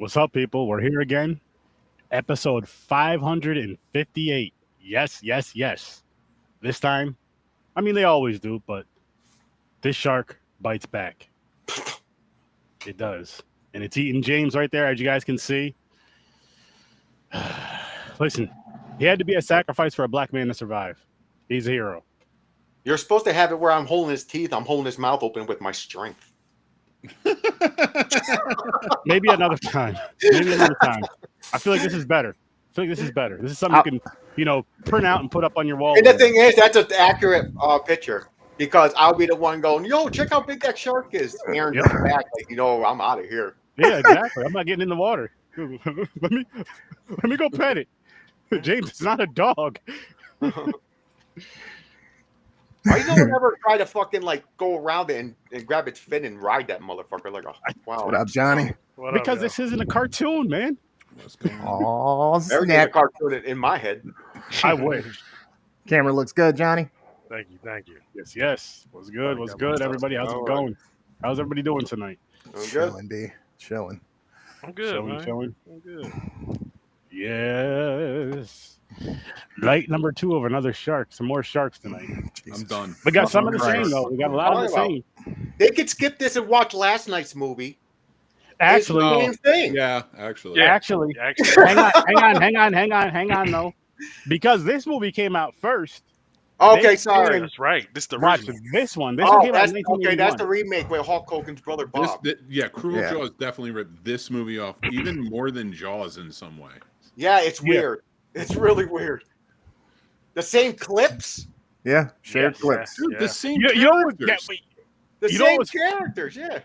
What's up, people? We're here again. Episode 558. Yes, yes, yes. This time, I mean, they always do, but this shark bites back. It does. And it's eating James right there, as you guys can see. Listen, he had to be a sacrifice for a black man to survive. He's a hero. You're supposed to have it where I'm holding his teeth. I'm holding his mouth open with my strength. Maybe another time. Maybe another time. I feel like this is better. This is something you can, print out and put up on your wall. And the thing is, that's an accurate picture because I'll be the one going, "Yo, check how big that shark is." Aaron comes back like, I'm out of here. Yeah, exactly. I'm not getting in the water. let me go pet it. James, it's not a dog. Why you don't ever try to fucking go around it and grab its fin and ride that motherfucker like wow. What up, Johnny? Because this isn't a cartoon, man. What's going on? Oh, Everything's a cartoon in my head. I wish. Camera looks good, Johnny. Thank you. Yes. What's good? Everybody? How's it going? How's everybody doing tonight? Chilling, B. Chilling. I'm good, Chilling. I'm good. Yes. Night number 2 of another shark. Some more sharks tonight. Jesus. I'm done. We got some of the same, though. We got a lot of the same. They could skip this and watch last night's movie. Actually, it's the same thing. Yeah, actually. Yeah. Actually. Hang on, though. Because this movie came out first. Okay, sorry. That's right. This is the Watch original. this one. This one came out in Okay, 1981. that's the remake with Hulk Hogan's brother Bob. Cruel Jaws definitely ripped this movie off even more than Jaws in some way. Yeah, it's weird. It's really weird. The same clips. Yeah, shared clips. Dude, the same characters. characters. Same characters, yeah.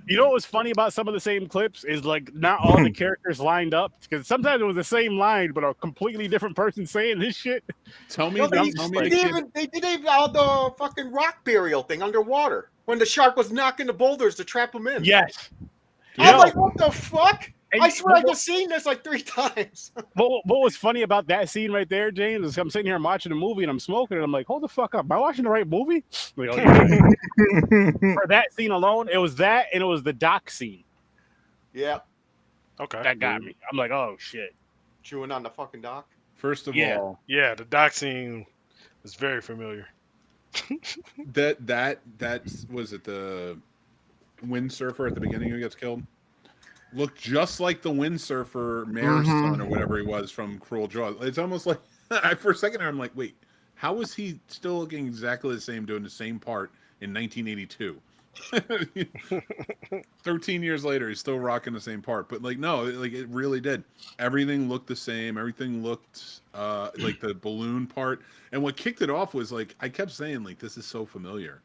You know what's funny about some of the same clips is not all the characters lined up, because sometimes it was the same line but a completely different person saying this shit. Tell me, They did the fucking rock burial thing underwater when the shark was knocking the boulders to trap him in. Yes. I'm like, what the fuck? I swear I've just seen this 3 times. What was funny about that scene right there, James, is I'm sitting here watching a movie and I'm smoking and I'm like, hold the fuck up. Am I watching the right movie? Like, oh, yeah. For that scene alone, it was that and it was the dock scene. Yeah. Okay. That got me. I'm like, oh, shit. Chewing on the fucking dock. First of all, yeah, the dock scene is very familiar. that was it the windsurfer at the beginning who gets killed? Looked just like the windsurfer mayor's son or whatever he was from Cruel Jaws. It's almost like for a second I'm like, wait, how is he still looking exactly the same, doing the same part in 1982? 13 years later, he's still rocking the same part. But no, it really did. Everything looked the same. Everything looked like the balloon part. And what kicked it off was I kept saying this is so familiar.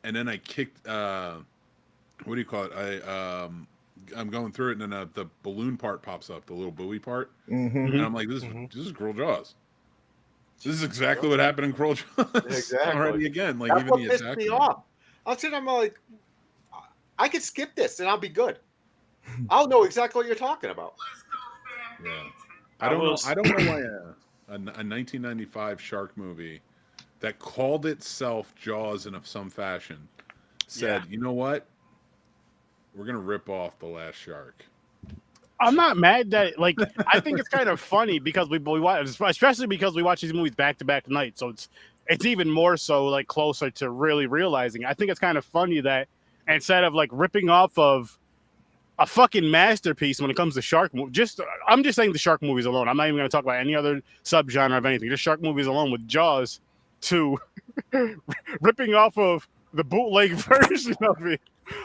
And then I kicked what do you call it? I'm going through it, and then the balloon part pops up, the little buoy part, and I'm like, "This is Cruel Jaws. This is exactly what happened in Cruel Jaws." Exactly. Already again, That's even what the pissed attack. me off. I'm like, I could skip this and I'll be good. I'll know exactly what you're talking about. Yeah, I don't know why a 1995 shark movie that called itself Jaws in some fashion said, "You know what? We're gonna rip off The Last Shark." I'm not mad that I think it's kind of funny because we watch, especially because we watch these movies back to back nights. So it's even more so closer to really realizing. I think it's kind of funny that instead of ripping off of a fucking masterpiece when it comes to shark movies, I'm just saying the shark movies alone. I'm not even going to talk about any other subgenre of anything. Just shark movies alone with Jaws to ripping off of the bootleg version of it.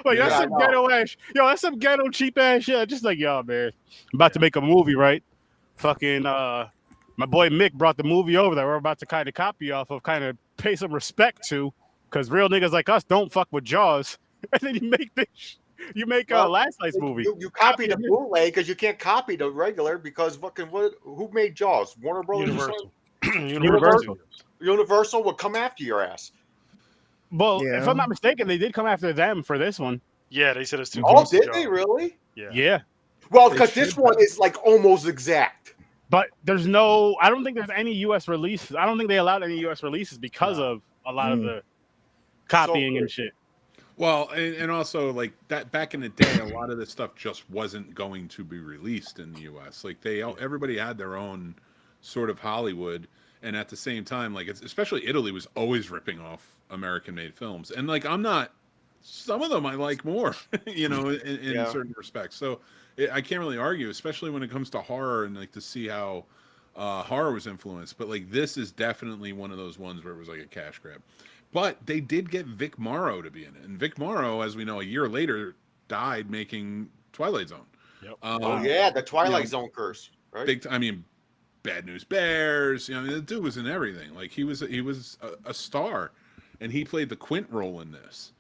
That's some ghetto ass. That's some ghetto cheap ass shit. Just yo, man. I'm about to make a movie, right? Fucking my boy Mick brought the movie over that we're about to kind of copy off of, kind of pay some respect to, because real niggas like us don't fuck with Jaws. And then you make this. You make last night's movie. You copy the bootleg because you can't copy the regular because fucking who made Jaws? Warner Brothers. Universal will come after your ass. Well, if I'm not mistaken, they did come after them for this one. Yeah, they said it's too close. Oh, did they really? Yeah. Well, because this one is almost exact. But I don't think there's any U.S. releases. I don't think they allowed any U.S. releases because of a lot of the copying and shit. Well, and also like that back in the day, a lot of this stuff just wasn't going to be released in the U.S. Like everybody had their own sort of Hollywood, and at the same time, like especially Italy was always ripping off American-made films, and like some of them I like more, in certain respects. So I can't really argue, especially when it comes to horror and like to see how horror was influenced. But like this is definitely one of those ones where it was like a cash grab. But they did get Vic Morrow to be in it, and Vic Morrow, as we know, a year later died making Twilight Zone. Yep. Oh yeah, the Twilight Zone curse, right? I mean, Bad News Bears. The dude was in everything. Like he was a star, and he played the Quint role in this.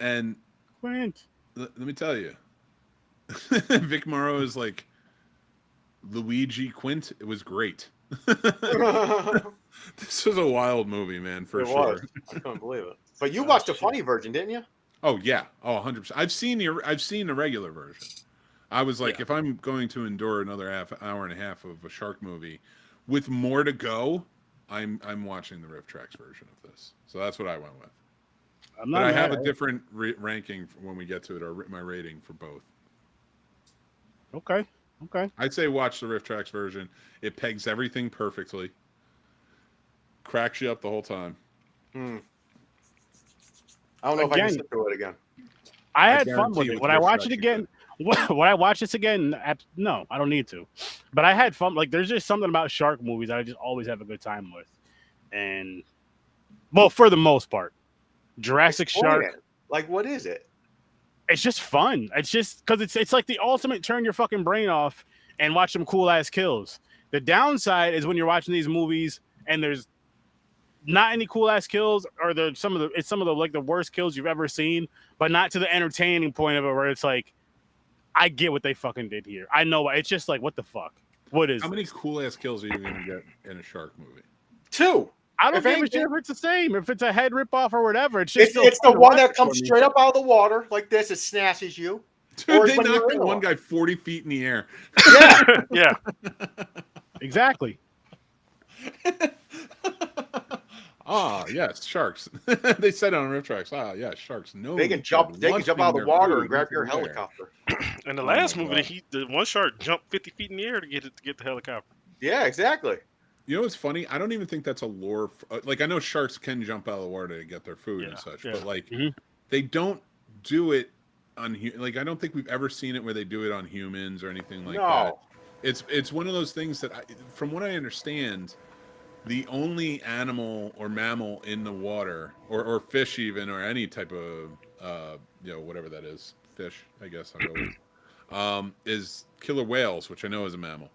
And Quint, let me tell you, Vic Morrow is like Luigi Quint. It was great. This was a wild movie, man, for sure. I couldn't believe it. But you watched the funny version, didn't you? Oh yeah, 100%. I've seen the regular version. I was like, if I'm going to endure another hour and a half of a shark movie with more to go, I'm watching the Riff Tracks version of this. So that's what I went with. But I have a different ranking when we get to it, or my rating for both. Okay. I'd say watch the Riff Tracks version. It pegs everything perfectly. Cracks you up the whole time. I don't know if I can sit through it again. I had fun with it. When I watch it again, when I watch this again, no, I don't need to. But I had fun. Like, there's just something about shark movies that I just always have a good time with. And, well, for the most part, Jurassic Shark. Like, what is it? It's just fun. It's just because it's like the ultimate turn your fucking brain off and watch some cool ass kills. The downside is when you're watching these movies and there's not any cool ass kills, or some of the like the worst kills you've ever seen, but not to the entertaining point of it where it's like, I get what they fucking did here. I know it's just like, what the fuck? What is? How many cool ass kills are you gonna get in a shark movie? 2. I don't give a shit if it's the same. If it's a head rip off or whatever, it's the one that comes straight up out of the water like this. It snatches you. Dude, they knocked that one guy 40 feet in the air. Yeah, yeah, exactly. Yes, sharks. They said on Riff Tracks. Yes, sharks. No, they can jump. They can jump out of the water and grab your helicopter. In the last movie, the one shark jumped 50 feet in the air to get the helicopter. Yeah, exactly. You know what's funny? I don't even think that's a lore. Like, I know sharks can jump out of the water to get their food and such, but like they don't do it on. Like, I don't think we've ever seen it where they do it on humans or anything like that. It's one of those things that, from what I understand, the only animal or mammal in the water, or fish even, or any type of whatever that is, fish, I guess I'll go with, is killer whales, which I know is a mammal.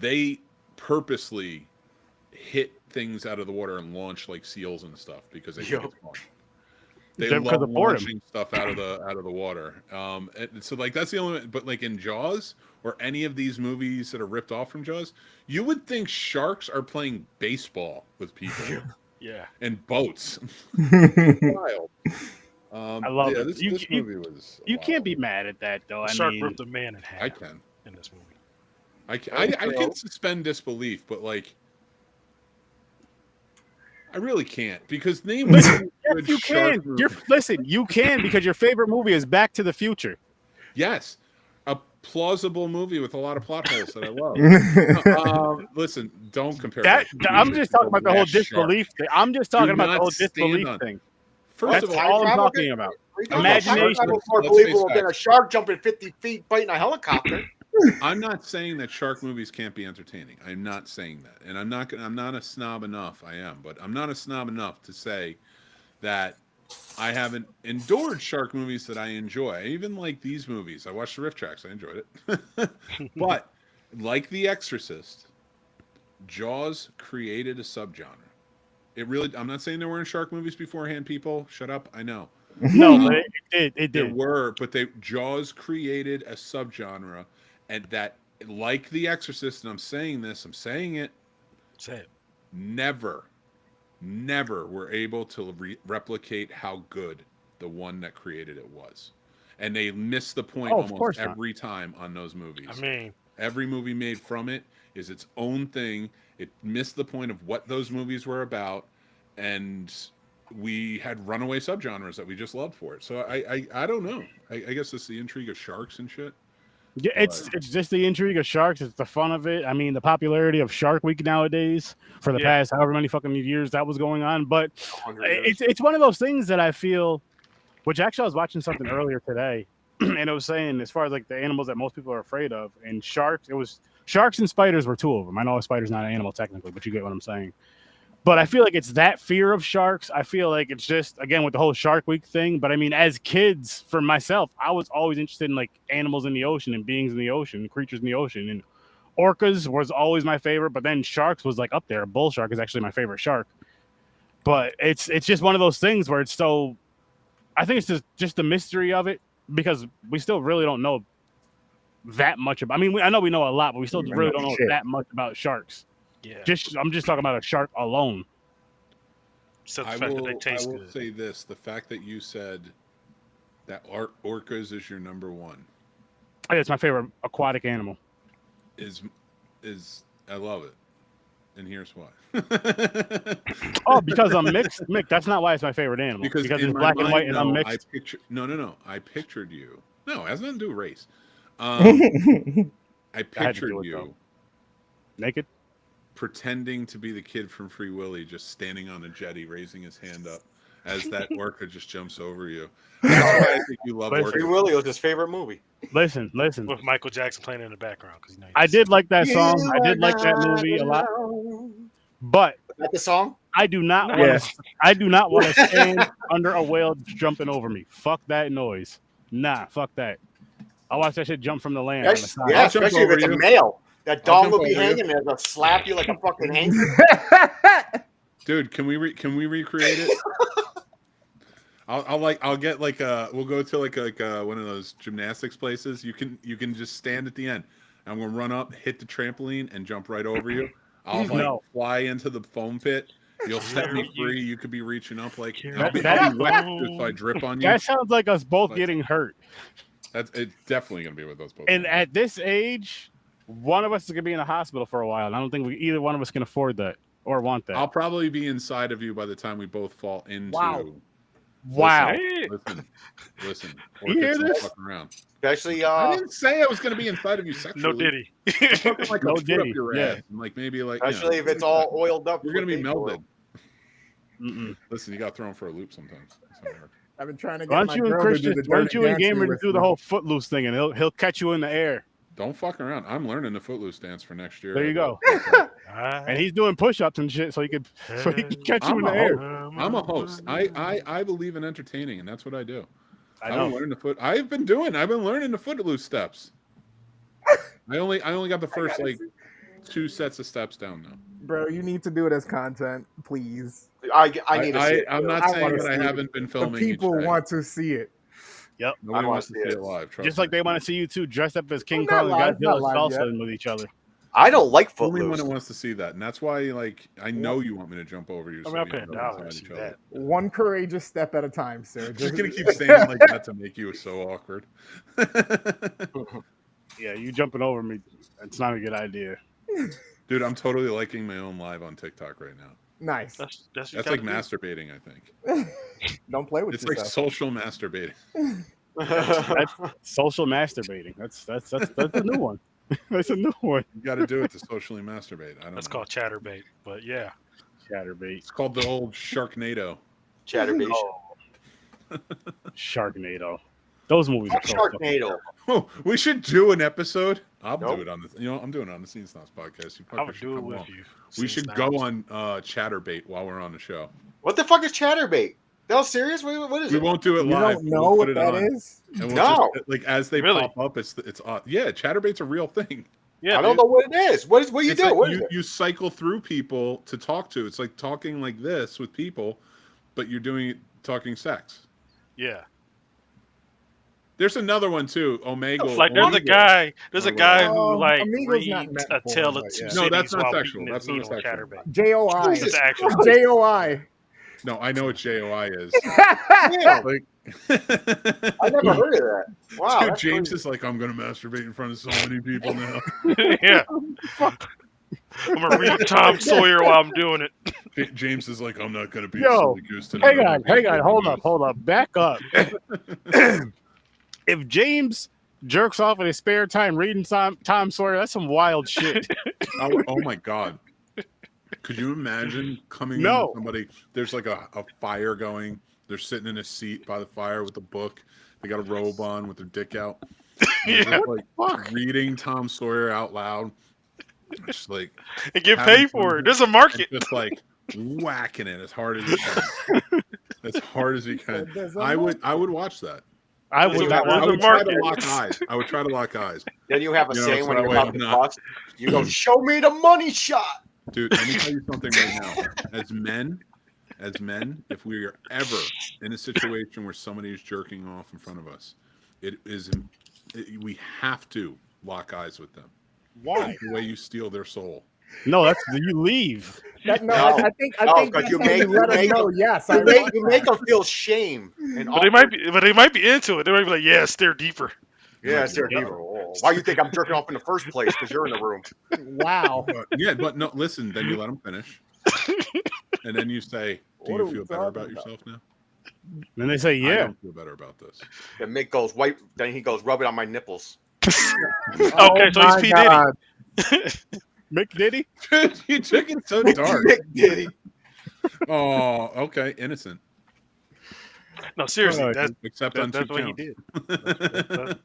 They purposely hit things out of the water and launch like seals and stuff because they think it's fun. They love launching stuff out of the water. And so like that's the only. But like in Jaws or any of these movies that are ripped off from Jaws, you would think sharks are playing baseball with people. Yeah, and boats. Wild. I love it. This movie was. You can't be mad at that though. The shark ripped a man in half. I can in this movie. I can suspend disbelief, but like, I really can't because yes, you can. Listen, you can because your favorite movie is Back to the Future. Yes, a plausible movie with a lot of plot holes that I love. Listen, don't compare that. I'm just talking about the whole disbelief thing. I'm just talking about the whole disbelief thing. First That's all I'm talking about. Imagination. It's more believable than a shark jumping 50 feet biting a helicopter. I'm not saying that shark movies can't be entertaining. I'm not saying that, and I'm not a snob enough. I am, but I'm not a snob enough to say that I haven't endured shark movies that I enjoy. I even like these movies. I watched the Riff Tracks. I enjoyed it, but like The Exorcist, Jaws created a subgenre. It really. I'm not saying there weren't shark movies beforehand. People, shut up. I know. No, but it did. There were, but Jaws created a subgenre. And that, like The Exorcist, and I'm saying it. Say it. Never were able to replicate how good the one that created it was. And they missed the point almost every time on those movies. I mean, every movie made from it is its own thing. It missed the point of what those movies were about. And we had runaway subgenres that we just loved for it. So I don't know. I guess it's the intrigue of sharks and shit. Yeah, it's just the intrigue of sharks. It's the fun of it. I mean, the popularity of Shark Week nowadays for the past however many fucking years that was going on. But it's one of those things that I feel, which actually I was watching something earlier today, and it was saying as far as like the animals that most people are afraid of, and sharks, it was sharks and spiders were two of them. I know a spider's not an animal technically, but you get what I'm saying. But I feel like it's that fear of sharks. I feel like it's just, again, with the whole Shark Week thing. But I mean, as kids, for myself, I was always interested in like animals in the ocean and beings in the ocean, creatures in the ocean. And orcas was always my favorite. But then sharks was like up there. Bull shark is actually my favorite shark. But it's just one of those things where it's so, I think it's just the mystery of it, because we still really don't know that much about, I mean, I know we know a lot, but we still really don't know that much about sharks. Yeah. I'm just talking about a shark alone. So I will say this: the fact that you said that orcas is your number one. Oh, it's my favorite aquatic animal. Is I love it, and here's why. Oh, because I'm mixed. Mick, that's not why it's my favorite animal. Because it's black and white, and I'm mixed. No. I pictured you. No, it has nothing to do with race. I pictured you naked, pretending to be the kid from Free Willy, just standing on a jetty, raising his hand up as that orca just jumps over you. That's why I think you love orcas. Free Willy was his favorite movie. Listen. With Michael Jackson playing in the background, because I did like that song. I did like that movie a lot. But that the song? I do not want to stand under a whale jumping over me. Fuck that noise. Nah, fuck that. I'll watch that shit jump from the land. Yeah, especially if it's a male. That dog will be hanging there. They'll slap you like a fucking hanger. Dude, can we recreate it? I'll get like we'll go to like one of those gymnastics places. You can just stand at the end. I'm gonna run up, hit the trampoline, and jump right over you. I'll fly into the foam pit. You'll set me free. You could be reaching up like I'll be wet if I drip on you. That sounds like us both getting hurt. It's definitely gonna be with those both. And at this age, one of us is gonna be in the hospital for a while. And I don't think either one of us can afford that or want that. I'll probably be inside of you by the time we both fall into. Wow. Listen. You hear this? Around. Especially, I didn't say I was going to be inside of you sexually. No diddy. Like no diddy. Up your ass. Like maybe like. Especially if it's all oiled up. You're going to be melded. Listen, you got thrown for a loop sometimes. I've been trying to get why don't you and Gamer do the whole footloose thing, and he'll catch you in the air. Don't fuck around. I'm learning the footloose dance for next year. There you go. And he's doing push-ups and shit, so he can catch you in the air. I'm a host. I believe in entertaining, and that's what I do. I know. I've been learning the footloose steps. I only got the first like 2 sets of steps down now. Bro, you need to do it as content, please. I need to see it. I'm not saying that I haven't been filming. The people want to see it. Yep. Nobody wants to see it live. Just like they want to see you two dressed up as King Kong and Godzilla salsa with each other. I don't like footloose. Only one wants to see that, and that's why, like, I know you want me to jump over you. So I'm paying dollars to see that. One courageous step at a time, sir. Just gonna keep saying like that to make you so awkward. Yeah, you jumping over me. It's not a good idea. Dude, I'm totally liking my own live on TikTok right now. Nice. That's like masturbating, I think. Don't play with yourself. It's like social masturbating. That's social masturbating. That's a new one. That's a new one. You got to do it to socially masturbate. That's called chatterbait, but yeah. Chatterbait. It's called the old Sharknado. Chatterbait. Sharknado. Those movies are so Sharknado. Oh, we should do an episode. I'll do it on the. I'm doing it on the Snobs podcast. I would do it with you. We should go on Chatterbait while we're on the show. What the fuck is Chatterbait? No, serious? What is it? We won't do it you live. Don't know what that is? No. Like as they pop up, it's yeah. Chatterbait's a real thing. Yeah, I don't know what it is. What you do? Like what is it? You cycle through people to talk to. It's like talking like this with people, but you're talking sex. Yeah. There's another one too, Omega. Like there's a guy who like Amigo's reads a tale of two No, that's not while sexual. eating That's his not meat on sexual. Chatterbait. JOI. It's actual. JOI. No, I know what JOI is. Yeah. Like, I never heard of that. Wow. Dude, James is like, I'm gonna masturbate in front of so many people now. Yeah. I'm gonna read Tom Sawyer while I'm doing it. James is like, I'm not gonna be a Yo, silly goose tonight. hang on, hold up, back up. If James jerks off in his spare time reading Tom Sawyer, that's some wild shit. Oh my god. Could you imagine coming in with somebody? There's like a fire going. They're sitting in a seat by the fire with a book. They got a robe on with their dick out. Yeah. Just, like reading Tom Sawyer out loud. Just like and get paid for it. There's a market. Just like whacking it as hard as you can. As hard as you can. I would watch that. I would try to lock eyes. I would try to lock eyes. Then you have a saying when you're about to bust. You go, show me the money shot. Dude, let me tell you something right now. As men, if we are ever in a situation where somebody is jerking off in front of us, we have to lock eyes with them. Why? That's the way you steal their soul. No, that's you leave. I think because you make them feel shame. But they might be into it. They might be like, yeah, stare deeper. Yeah, stare deeper. Oh, why do you think I'm jerking off in the first place? Because you're in the room. Wow. But no, listen. Then you let them finish, and then you say, "Do you feel better about yourself now?" Then they say, "Yeah, I don't feel better about this." Then Mick goes, "Wipe." Then he goes, "Rub it on my nipples." Okay, so he's P Diddy. Mick Diddy? You took it so dark. Mick Diddy. Oh, okay, innocent. No, seriously, except on that's two what counts. he did.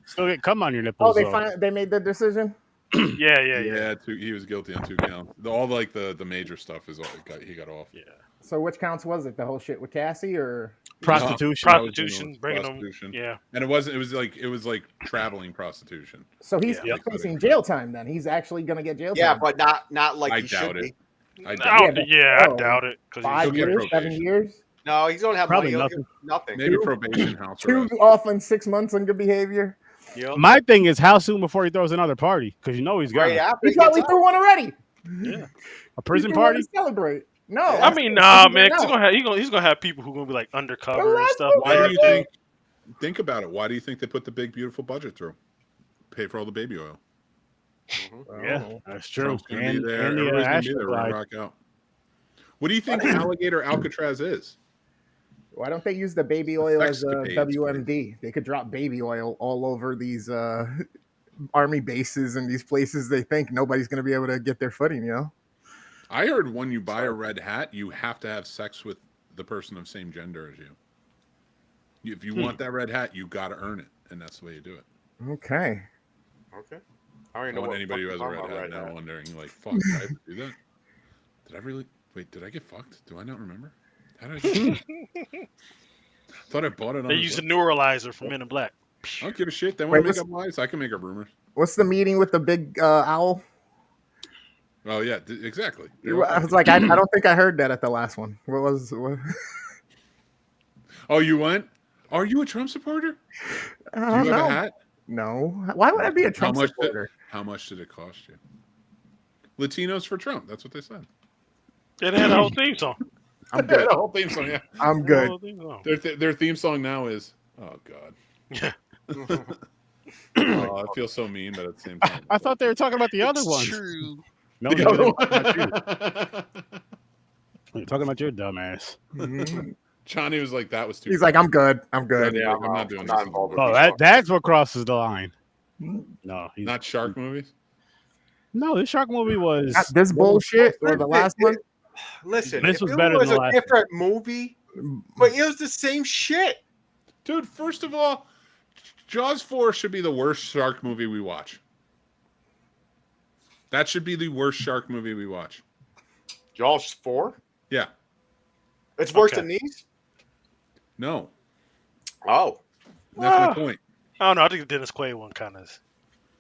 Still get cum on your nipples. They made the decision. Yeah. He was guilty on 2 counts. All like the major stuff is all he got off. Yeah. So which counts was it? The whole shit with Cassie or prostitution? Bringing them. Yeah. And it was like traveling prostitution. So he's facing jail time then. He's actually gonna get jail time. Yeah, but not like he should be. I doubt it. 5 years, 7 years. No, he's gonna have probably money. nothing. Maybe probation house. 2 off in 6 months on good behavior. Yep. My thing is how soon before he throws another party? Because you know he's got he probably threw one already. Yeah, a prison party. Celebrate. No, I mean, nah, man. He's gonna have people who are gonna be like undercover and stuff. Why do you think? Think about it. Why do you think they put the big beautiful budget through? Pay for all the baby oil. Mm-hmm. Yeah, that's true. Trump's gonna be there. Everybody's gonna be there. We're gonna rock out. What do you think alligator Alcatraz is? Why don't they use the baby oil as a WMD? They could drop baby oil all over these army bases and these places they think nobody's going to be able to get their footing, you know? I heard when you buy a red hat, you have to have sex with the person of same gender as you. If you want that red hat, you got to earn it, and that's the way you do it. Okay. I don't know what anybody who has a red hat now wondering, like, fuck, did I have to do that? Did I really? Wait, did I get fucked? Do I not remember? How did I get fucked? Thought I bought it on. They use a neuralizer from Men in Black. I don't give a shit. They want to make up lies. I can make up rumors. What's the meeting with the big owl? Oh yeah, exactly. I was like, I don't think I heard that at the last one. What? Oh, you went? Are you a Trump supporter? Do you have a hat? No. Why would I be a Trump supporter? How much did it cost you? Latinos for Trump. That's what they said. They had a whole theme song. I'm good. The whole theme song, yeah. I'm good. Their theme song now is, oh god. Yeah. I feel so mean, but at the same time, I thought they were talking about the other ones. True. No, you're talking about your dumb ass. Johnny was like, "That was too." He's like, "I'm good. I'm good." Yeah, I'm not doing not this. involved with Oh, that's what crosses the line. No, not shark movies. No, this shark movie was not this bullshit or the last one. Listen, this was it better was than the a last different movie, but it was the same shit. Dude, first of all, Jaws 4 should be the worst shark movie we watch. That should be the worst shark movie we watch. Jaws 4? Yeah. It's worse than these? No. Oh. That's my point. I don't know. I think the Dennis Quaid one kind of is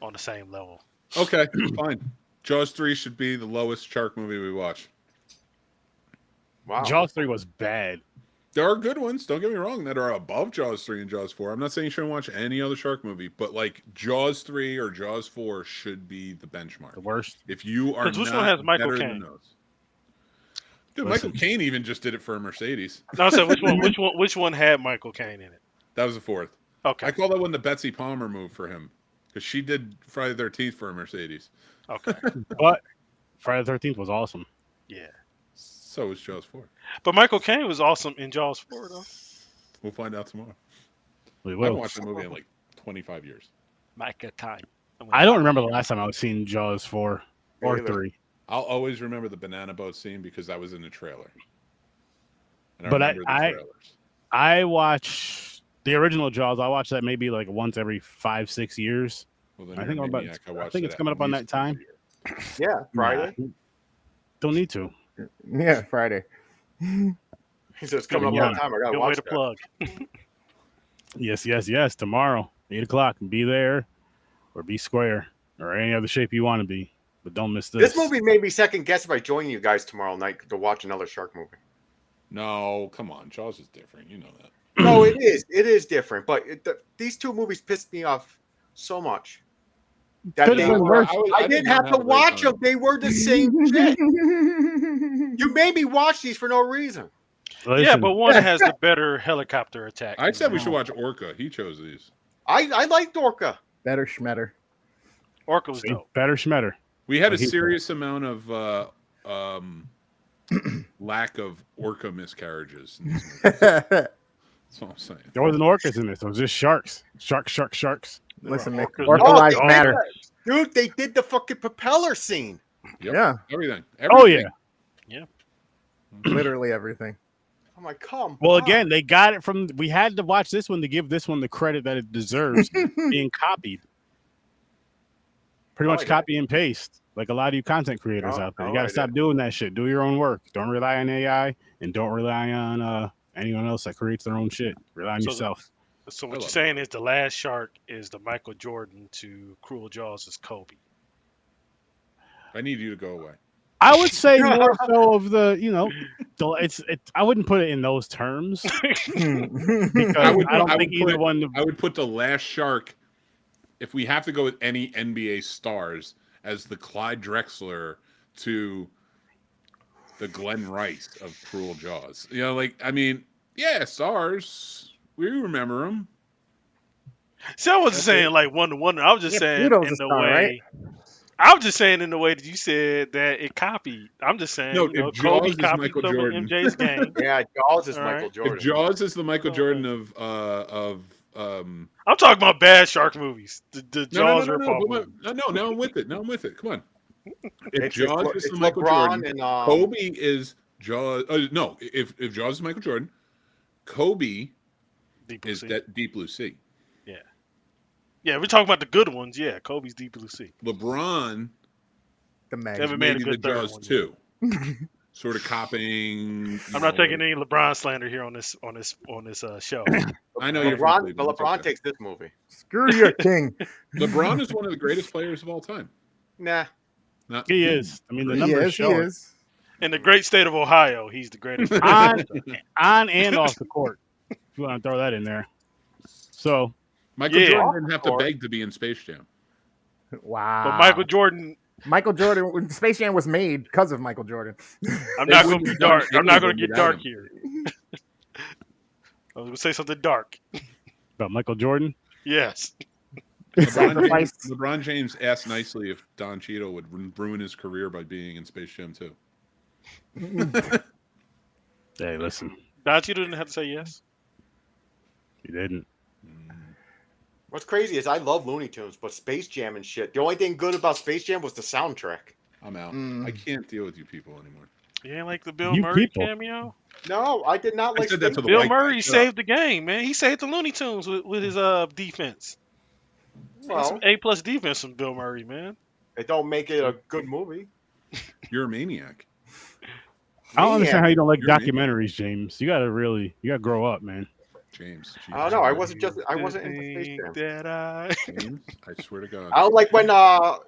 on the same level. Okay, fine. Jaws 3 should be the lowest shark movie we watch. Wow. Jaws 3 was bad. There are good ones, don't get me wrong, that are above Jaws 3 and Jaws 4. I'm not saying you shouldn't watch any other shark movie, but like Jaws 3 or Jaws 4 should be the benchmark. The worst. If you are not which one has Michael better Caine? than those. Dude, Michael Caine even just did it for a Mercedes. No, I said which one had Michael Caine in it? That was the fourth. Okay. I call that one the Betsy Palmer move for him. Because she did Friday the 13th for a Mercedes. Okay. But Friday the 13th was awesome. Yeah. So is Jaws 4. But Michael Caine was awesome in Jaws 4, though. We'll find out tomorrow. We I will. haven't watched the movie in like 25 years. Michael Caine. I don't remember the last time I was seeing Jaws 4 or either. 3. I'll always remember the banana boat scene because that was in the trailer. And But remember the trailers. I watch the original Jaws. I watch that maybe like once every 5-6 years. Well, then I you're think a I'm about. maniac. I think it's coming up on that time. Yeah, Friday. Nah, don't need to. Yeah, Friday. He says coming up Yeah. on time. I gotta Good way watch to that. plug. Yes. Tomorrow, 8:00. Be there or be square or any other shape you want to be. But don't miss this. This movie made me second guess if I join you guys tomorrow night to watch another shark movie. No, come on. Jaws is different. You know that. No, it is. It is different. But these two movies pissed me off so much that Could've they been were. worse. I didn't have to watch them. They were the same shit. You made me watch these for no reason. Listen, Yeah, but one has the better helicopter attack. I said we should watch Orca. He chose these. I liked Orca. Better Schmetter. Orca was see, dope. better Schmetter. We had a He- serious amount of lack of Orca miscarriages. In these movies. That's all I'm saying. There wasn't orcas in this. It was just sharks. Sharks. Listen, Mick. Orcas. Orca Oh, lives they did matter. that. Dude, they did the fucking propeller scene. Yep. Yeah, Everything. Oh yeah. literally everything. I'm like, come. Well, on. again, they got it from. We had to watch this one to give this one the credit that it deserves, being copied. Pretty much yeah. copy and paste, like a lot of you content creators Oh, out there. You oh, got I to stop doing that shit. Do your own work. Don't rely on AI, and don't rely on anyone else that creates their own shit. Rely on So yourself. So I what you're love saying is the last shark is the Michael Jordan to Cruel Jaws is Kobe. I need you to go away. I would say more so of the, it's. I wouldn't put it in those terms because I don't think either one. I would put the last shark, if we have to go with any NBA stars, as the Clyde Drexler to the Glenn Rice of Cruel Jaws. Stars. We remember them. See, I wasn't saying like one to one. I was just Yeah, saying Pluto's in a the star, way. right? I was just saying in the way that you said that it copied. I'm just saying, No, Kobe if Jaws is copied Michael some Jordan. of MJ's game. Yeah, Jaws is All Michael right. Jordan. If Jaws is the Michael Oh, Jordan okay. of I'm talking about bad shark movies. The no, Jaws ripoff movies. now I'm with it. Come on. If It's Jaws is it's the Michael LeBron Jordan, and Kobe is Jaws. No, if Jaws is Michael Jordan, Kobe Deep Blue is Sea. that Deep Blue Sea. Yeah, we're talking about the good ones. Yeah, Kobe's Deep Blue Sea. LeBron The mag. Never made a maybe the good third Jaws one. too. Sort of copying. I'm not taking any LeBron slander here on this show. I know you're LeBron, from but Cleveland. LeBron It's okay. takes this movie. Screw your king. LeBron is one of the greatest players of all time. Nah. Not He is. I mean, the He numbers is. He show it. is. In the great state of Ohio, he's the greatest. on and off the court. If you want to throw that in there. So Michael Yeah. Jordan didn't have to Or- beg to be in Space Jam. Wow. But Michael Jordan, Michael Jordan. When Space Jam was made because of Michael Jordan. I'm They not going wouldn't to be have done dark. I'm not any going of to it get without dark him. here. I was going to say something dark. about Michael Jordan. Yes. Sacrifice. LeBron James asked nicely if Don Cheadle would ruin his career by being in Space Jam 2. Hey, listen, Don Cheadle didn't have to say yes. he didn't. What's crazy is I love Looney Tunes, but Space Jam and shit. The only thing good about Space Jam was the soundtrack. I'm out. Mm. I can't deal with you people anymore. You ain't like the Bill You Murray people. cameo? No, I did not I like said that Space to the Bill white Murray guy. saved the game, man. He saved the Looney Tunes with his defense. That's some Well, A+ defense from Bill Murray, man. it don't make it a good movie. You're a maniac. I don't understand how you don't like You're me. documentaries, James. You gotta grow up, man. James. I don't know. I wasn't into Space Jam. James, I swear to God. I don't like when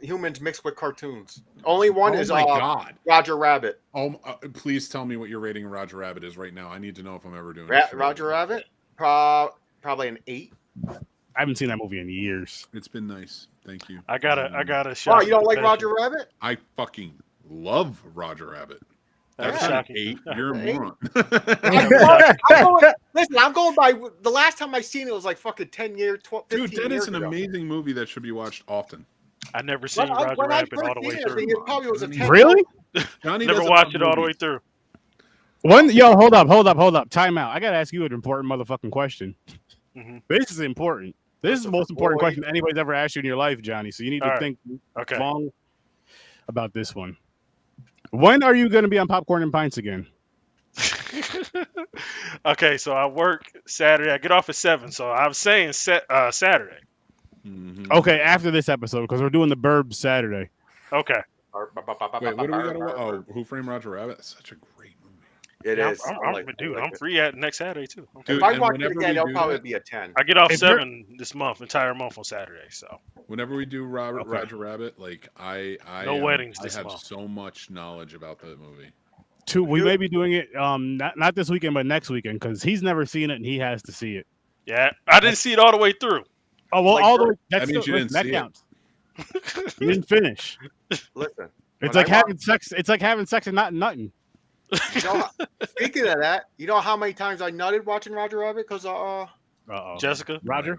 humans mix with cartoons. Only one Oh is my God. Roger Rabbit. Oh, please tell me what your rating of Roger Rabbit is right now. I need to know if I'm ever doing this. Roger Rabbit, probably an 8. I haven't seen that movie in years. It's been nice. Thank you. I got a shot. Wow, you don't like Roger Rabbit? I fucking love Roger Rabbit. That's Yeah. not an 8. You're a Eight. moron. I'm going by the last time I seen it was like fucking 10 years, 12, 15 Dude, that years is an ago. amazing movie that should be watched often. I never seen When Roger I Rabbit first all the way seen it, I think through. it probably was a 10. Really? Johnny Never doesn't watched love it all the way movies. through. Yo, hold up. Time out. I gotta ask you an important motherfucking question. Mhm. This is important. This is the most important question anybody's ever asked you in your life, Johnny. So you need to think long about this one. When are you going to be on Popcorn and Pints again? Okay, so I work Saturday. I get off at 7, so I'm saying Saturday. Mhm. Okay, after this episode, because we're doing the Burbs Saturday. Okay. Wait, what do we got to watch? Oh, Who Framed Roger Rabbit? It's such a great movie. It is. I'm free at next Saturday too. Dude, if I watch it whenever again, we it'll do probably that- be a 10. I get off If 7 this entire month on Saturday. So Whenever we do Roger Rabbit, like I No weddings I this have month. so much knowledge about that movie. We may be doing it not this weekend, but next weekend, because he's never seen it and he has to see it. yeah, I didn't see it all the way through. Oh well, Like, all the way. that means you didn't that see it. counts. You didn't finish. Listen, It's when like I having sex. It's like having sex and not nutting. you know, speaking of that, you know how many times I nutted watching Roger Rabbit because Jessica, Roger,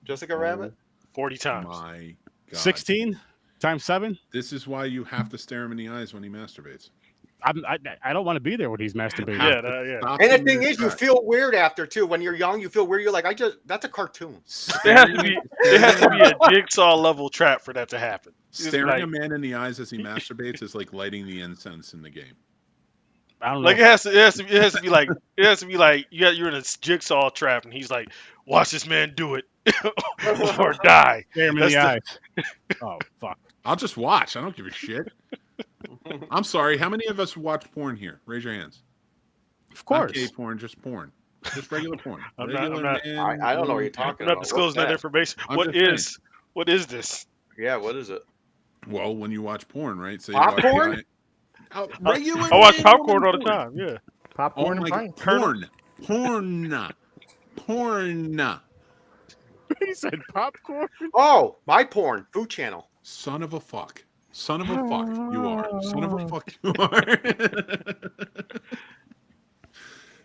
Jessica Rabbit. 40 times. My God. 16 times 7. This is why you have to stare him in the eyes when he masturbates. I don't want to be there when he's masturbating. Yeah. Stop And the him thing in his is, you tracks. feel weird after too. When you're young, you feel weird. You're like, that's a cartoon. There has to be a jigsaw level trap for that to happen. Staring a man in the eyes as he masturbates is like lighting the incense in the game. I don't know. Like it has to be like you're in a jigsaw trap and he's like, watch this man do it or die. Stare him in the eyes. Oh fuck! I'll just watch. I don't give a shit. I'm sorry. How many of us watch porn here? Raise your hands. Of course. Not gay porn, just porn. Just regular porn. I'm Regular not- man, I don't know what you're talking I'm not about. disclosing that information. I'm What just is this? Yeah, what is it? Well, when you watch porn, right? So you Popcorn? watch regular. I watch man popcorn all the porn. time. Yeah. Popcorn Oh and my pints. God. Porn. He said popcorn. Oh, my porn food channel. Son of a fuck. Son of a fuck. You are. Son of a fuck. You are.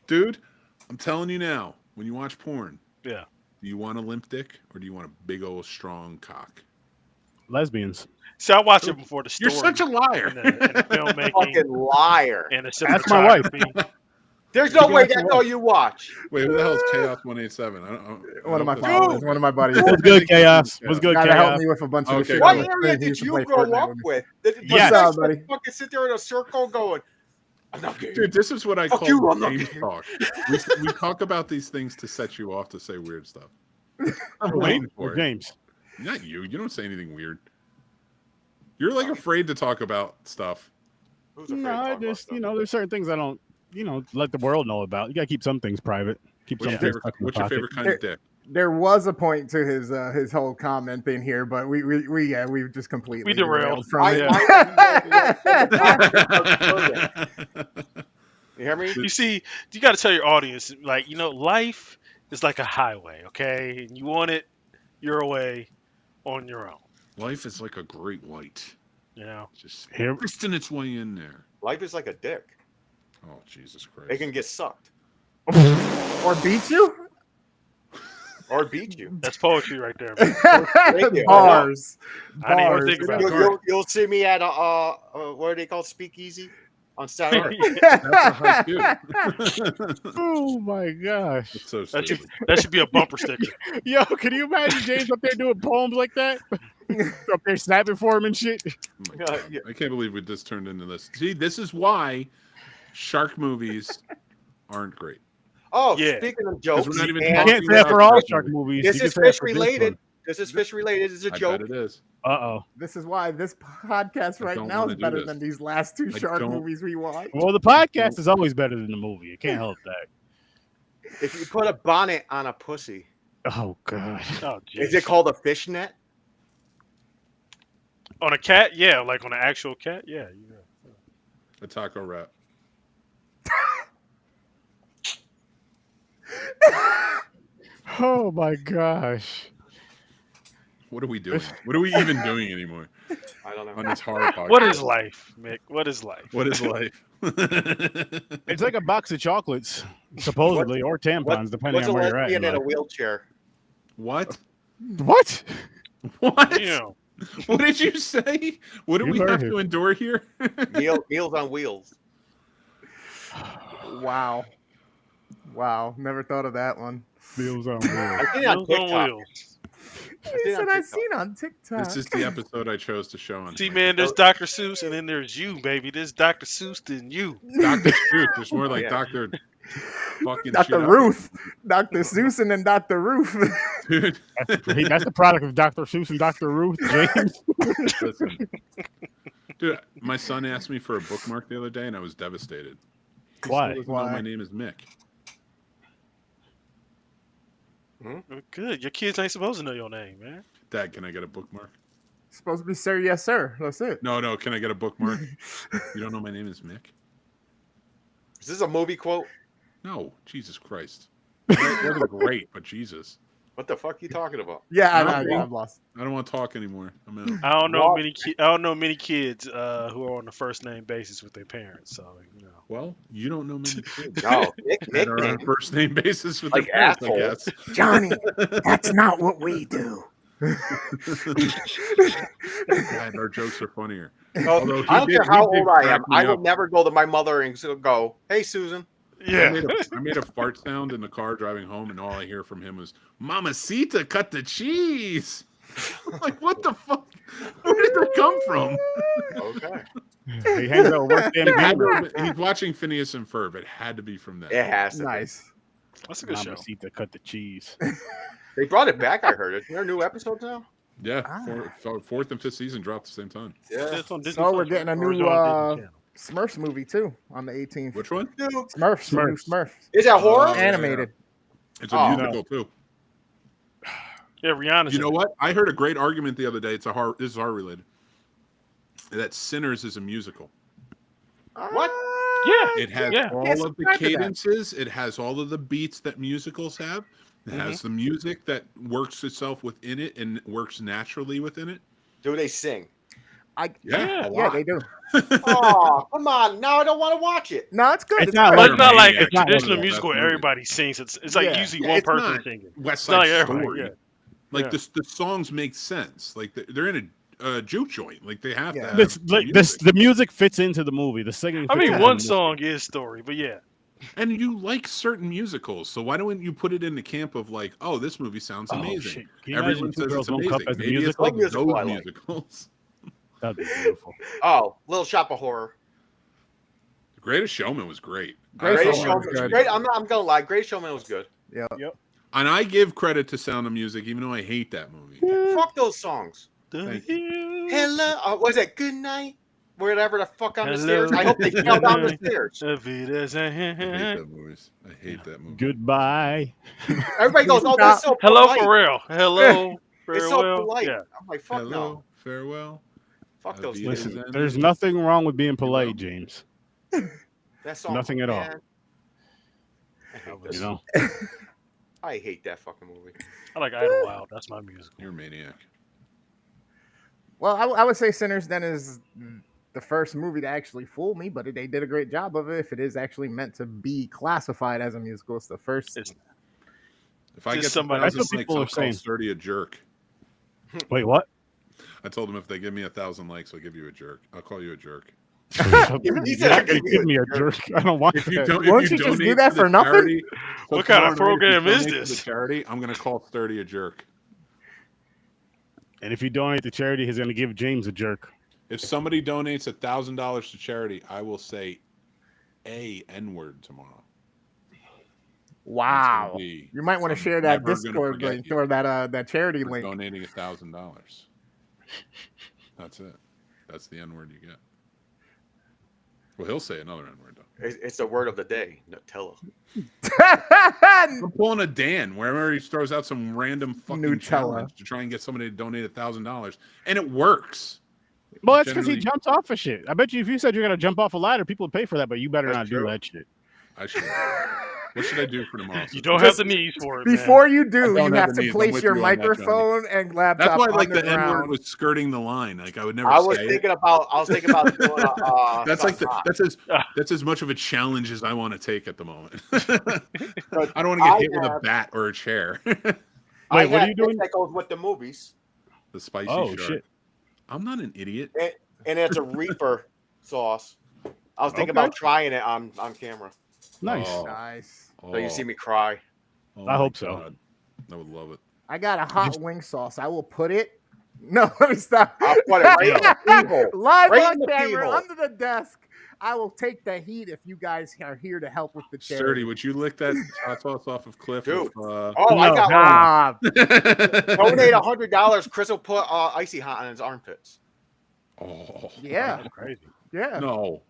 Dude, I'm telling you now. When you watch porn, Yeah. do you want a limp dick or do you want a big old strong cock? Lesbians. See, I watch it before the story. You're such a liar. and the filmmaking Fucking liar. and the That's my wife. cinematography. There's no way that's all you watch. Wait, who the hell is Chaos 187? One of my Dude, followers, one of my buddies. What's good, Chaos? What's good, Gotta help Chaos? me with a bunch of the Okay. shit. What I was area saying. He did used to you play grow Fortnite up with me. with? Yes. Guys What's up, buddy? fucking sit there in a circle going, I'm not gay. Dude, this is what I Fuck call you, I'm not game gay. talk. We talk about these things to set you off to say weird stuff. I'm Wait, waiting for it. James. Not you. You don't say anything weird. You're like afraid to talk about stuff. Who's afraid to No, talk I about just stuff? there's certain things I don't let the world know about. You gotta keep some things private. Keep some things tucked in the What's your pocket. favorite kind of dick? There was a point to his whole comment in here, but we just completely We derailed. from it. You hear me? You see, you got to tell your audience, like, life is like a highway, okay? And you want it your way on your own, Life is like a great white. Just Here- twisting its way in there. Life is like a dick. Oh, Jesus Christ. It can get sucked Or beat you. or beat you. That's poetry right there, man. Thank you. Bars. I didn't even Bars. think about You'll see me at what are they called? Speakeasy on Saturday. That's a haiku. Oh my gosh. It's so That stupid. should be a bumper sticker. Yo, can you imagine James up there doing poems like that? Up there snapping for him and shit. Oh my God. I can't believe we just turned into this. See, this is why shark movies aren't great. Oh, Yeah. speaking of 'Cause jokes, we're not even You and talking can't say that for all shark movies. this You can is say that fish for this related. This is fish related. This is a I joke. bet it is. one. Uh-oh. This is why this podcast I right don't now wanna is do better this. than these last two I shark don't- movies we watched. Well, the podcast is always better than the movie. You can't help that. If you put a bonnet on a pussy, Oh god. Oh, is geez. it called a fishnet? On a cat? Yeah, like on an actual cat? Yeah. A taco wrap. Oh my gosh. What are we doing? What are we even doing anymore I don't know. on this horror podcast? What is life, Mick? What is life? What is life? It's like a box of chocolates, supposedly, or tampons, depending What's a on where you're at. lesbian in in a life. wheelchair? What? What? What? Damn. What did you say? What do You we heard have him. to endure here? Meals on wheels. Wow. Wow. Never thought of that one. Wheels on wheels. I seen it on Wheels on TikTok. wheels. He it on said I TikTok. seen on TikTok. This is the episode I chose to show on. See, man, there's Dr. Seuss, and then there's you, baby. There's Dr. Seuss, then you. Dr. Seuss. It's more like Yeah. Dr. Fucking Dr. shit up. Ruth. Dr. Seuss and then Dr. Ruth. Dude, That's the product of Dr. Seuss and Dr. Ruth, James. listen. Dude, my son asked me for a bookmark the other day, and I was devastated. He Why? still doesn't know my name is Mick. Good. Your kids ain't supposed to know your name, man. Dad, can I get a bookmark? Supposed to be sir, yes, sir. That's it. No. Can I get a bookmark? You don't know my name is Mick? Is this a movie quote? No, Jesus Christ. It wasn't great, but Jesus. What the fuck are you talking about? Yeah, No, I'm lost. I don't want to talk anymore. I'm out. I don't know What? many kids who are on a first name basis with their parents. So Well, you don't know many kids No, Nick that are on a nickname. first name basis with Like their parents, I assholes. guess. Johnny, that's not what we do. God, our jokes are funnier. Although he I don't did- care how he did old I crack am. me I will up. never go to my mother and go, "Hey, Susan." yeah. I made a fart sound in the car driving home, and all I hear from him was, "Mamacita, cut the cheese." I'm like, what the fuck? Where did that come from? Okay. He hangs out with WorstDamnGamer. He's watching Phineas and Ferb. It had to be from that. It has to be. Nice. That's a good show. Mamacita, cut the cheese. They brought it back. I heard it. There are new episodes now. Yeah, Ah. fourth and fifth season dropped at the same time. Yeah. It's on Disney So Plus, we're getting a right? Or is new it on Disney Channel? Smurfs movie too on the 18th. Which one? Dude, Smurfs. the new Smurfs. Smurfs. is that horror? Yeah. Animated. It's a Oh. musical too. Yeah, Rihanna's You in know it. what? I heard a great argument the other day. This is horror related. That Sinners is a musical. What? Yeah. It has Yeah. all Can't of the subscribe to that. cadences. It has all of the beats that musicals have. It has the music that works itself within it and works naturally within it. Do they sing? Yeah, a Yeah, lot. they do. Oh, come on. Now I don't want to watch it. No, it's good. It's It's not good. But it's not like a It's not traditional one of the musical where best movies. everybody sings. It's like Yeah. usually Yeah, one it's person not singing. West not Side like everybody, Story. yeah. Like Yeah. the songs make sense. Like they're in a juke joint. Like they have Yeah. to have The music fits into the movie. The singing. I fits mean, into one the song is story, but yeah. And you like certain musicals, so why don't you put it in the camp of like, oh, this movie sounds Oh, amazing. shit. Can you imagine Everyone Two says Girls, it's One Cup amazing. as a Maybe it's musical? like Musical those I like. musicals. That'd be beautiful. Oh, Little Shop of Horror. The Greatest Showman was great. Greatest Greatest Showman Showman. was good. Great. I'm gonna lie. Greatest Showman was good. Yeah. And I give credit to Sound of Music, even though I hate that movie. Fuck those songs. Thank Hello. Was it Good Night? Whatever the fuck on the Hello. stairs. I hope they fell down the stairs. I hate that movies. I hate that movie. Goodbye. Everybody goes, "Oh, that's so Hello, polite." for real. Hello, It's so farewell. polite. Yeah. I'm like, fuck Hello, no. farewell. Fuck those Listen, things. Listen, there's nothing wrong with being polite, James. That song, nothing at all. man. I hate, You this. know. I hate that fucking movie. I like Idlewild. That's my musical. You're a maniac. Well, I would say Sinners then is the first movie to actually fool me, but they did a great job of it. If it is actually meant to be classified as a musical, it's the first. If I Just get somebody- somebody, That's what people are saying. Sturdy a jerk. Wait, what? I told him if they give me 1,000 likes, I'll give you a jerk. I'll call you a jerk. He said, "I'll give you Give a me a jerk." jerk. I don't want If you that. don't, Won't if you just do donate that to the for nothing? charity- What kind of tomorrow night, if you program is donate to this? The charity, I'm gonna call Sturdy a jerk. And if you donate to charity, he's going to give James a jerk. If somebody donates $1,000 to charity, I will say a N-word tomorrow. Wow. It's gonna be- You might want to I'm share that never gonna Discord forget link you or that charity for link. donating $1,000. That's it. That's the N-word you get. Well, he'll say another N-word though. It's the word of the day. Nutella. I'm pulling a Dan wherever he throws out some random fucking Nutella. challenge to try and get somebody to donate $1,000, and it works. Well, that's because he Generally- jumps off of shit. I bet you if you said you're going to jump off a ladder, people would pay for that, but you better That's not true. do that shit. I should. What should I do for tomorrow? You don't have the knees for it. Before you I do, don't you have have the to knees. I'm place with your you on that, Johnny. microphone and laptop That's why on like the the N-word ground. was skirting the line. Like I would never I was say thinking about. I was thinking about doing a. That's like a- that's as much of a challenge as I want to take at the moment. But I don't want to get I hit with a have- bat or a chair. I Wait, what are have you doing? this that goes with the movies. The spicy Oh, shark. shit. I'm not an idiot. And it's a Reaper sauce. I was thinking about trying it on camera. Nice. Oh. Nice. So you see me cry. Oh I my hope so. God. I would love it. I got a hot wing sauce. I will put it. No, let me stop. I'll put it right in the pee hole. Live Right on in the pee camera, hole. under the desk. I will take the heat if you guys are here to help with the charity. Sturdy, would you lick that hot sauce off of Cliff? Dude. With, Oh, I got one. Ah, Donate $100. Chris will put icy hot on his armpits. Oh. yeah, That's crazy. yeah. No.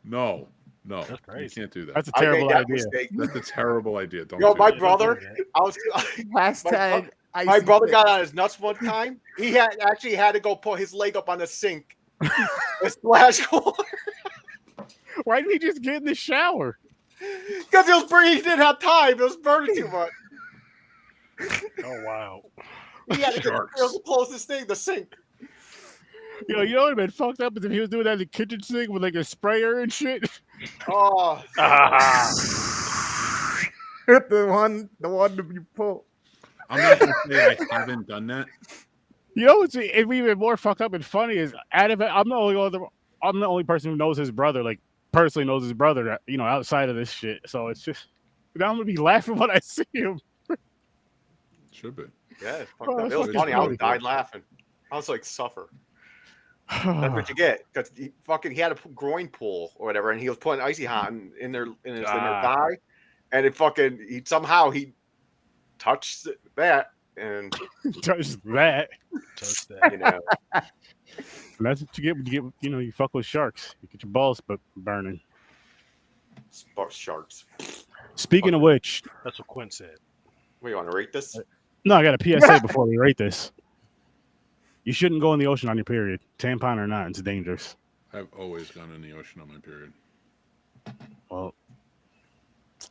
That's You crazy. can't do that. That's a I made terrible that idea. mistake. That's a terrible idea. Don't Yo, do my that. brother, I was Hashtag my icy brother fit. got on his nuts one time. He had to go put his leg up on the sink. The splash water. Why didn't he just get in the shower? Because it was burning. He didn't have time. It was burning too much. Oh wow. He had to get Sharks. the closest thing, the sink. You know what would have been fucked up is if he was doing that in the kitchen sink with like a sprayer and shit. Oh, the one that you pull. I'm not going to say I haven't done that. You know what's even more fucked up and funny is out of it, I'm the only person who knows his brother, like personally knows his brother, you know, outside of this shit. So it's just now I'm gonna be laughing when I see him. Should be. yeah, it's fucked Oh, up. that's It was fucking funny. I funny. died laughing. I was like, suffer. That's what you get. Because he had a groin pull or whatever, and he was putting icy hot in his thigh, and it he touched that, and Touch that. Touch that. you know, That's what you get when you fuck with sharks. You get your balls burning. sharks. Speaking of which, That's what Quinn said. What, you want to rate this? no, I got a PSA before we rate this. You shouldn't go in the ocean on your period, tampon or not. It's dangerous. I've always gone in the ocean on my period. Well,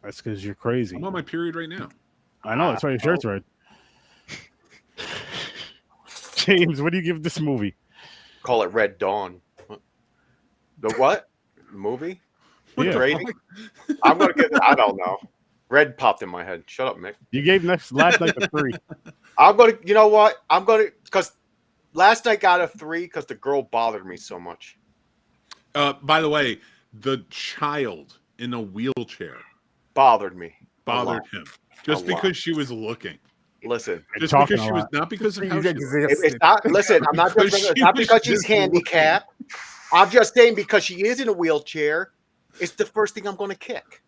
that's because you're crazy. I'm on my period right now. I know. That's why your shirt's red. James, what do you give this movie? Call it Red Dawn. The what? The movie? Yeah. Rating? I'm gonna give it. I don't know. Red popped in my head. Shut up, Mick. You gave last night a 3. I'm gonna. You know what? I'm gonna because last night got a 3 because the girl bothered me so much. By the way, the child in a wheelchair Bothered me. bothered him just A lot. because she was looking. Listen, Just talking because she a was lot. not because of how Please she looked. exist. it's not. Listen, I'm not. Because It's she not was because she's just looking. handicapped. I'm just saying because she is in a wheelchair. It's the first thing I'm going to kick.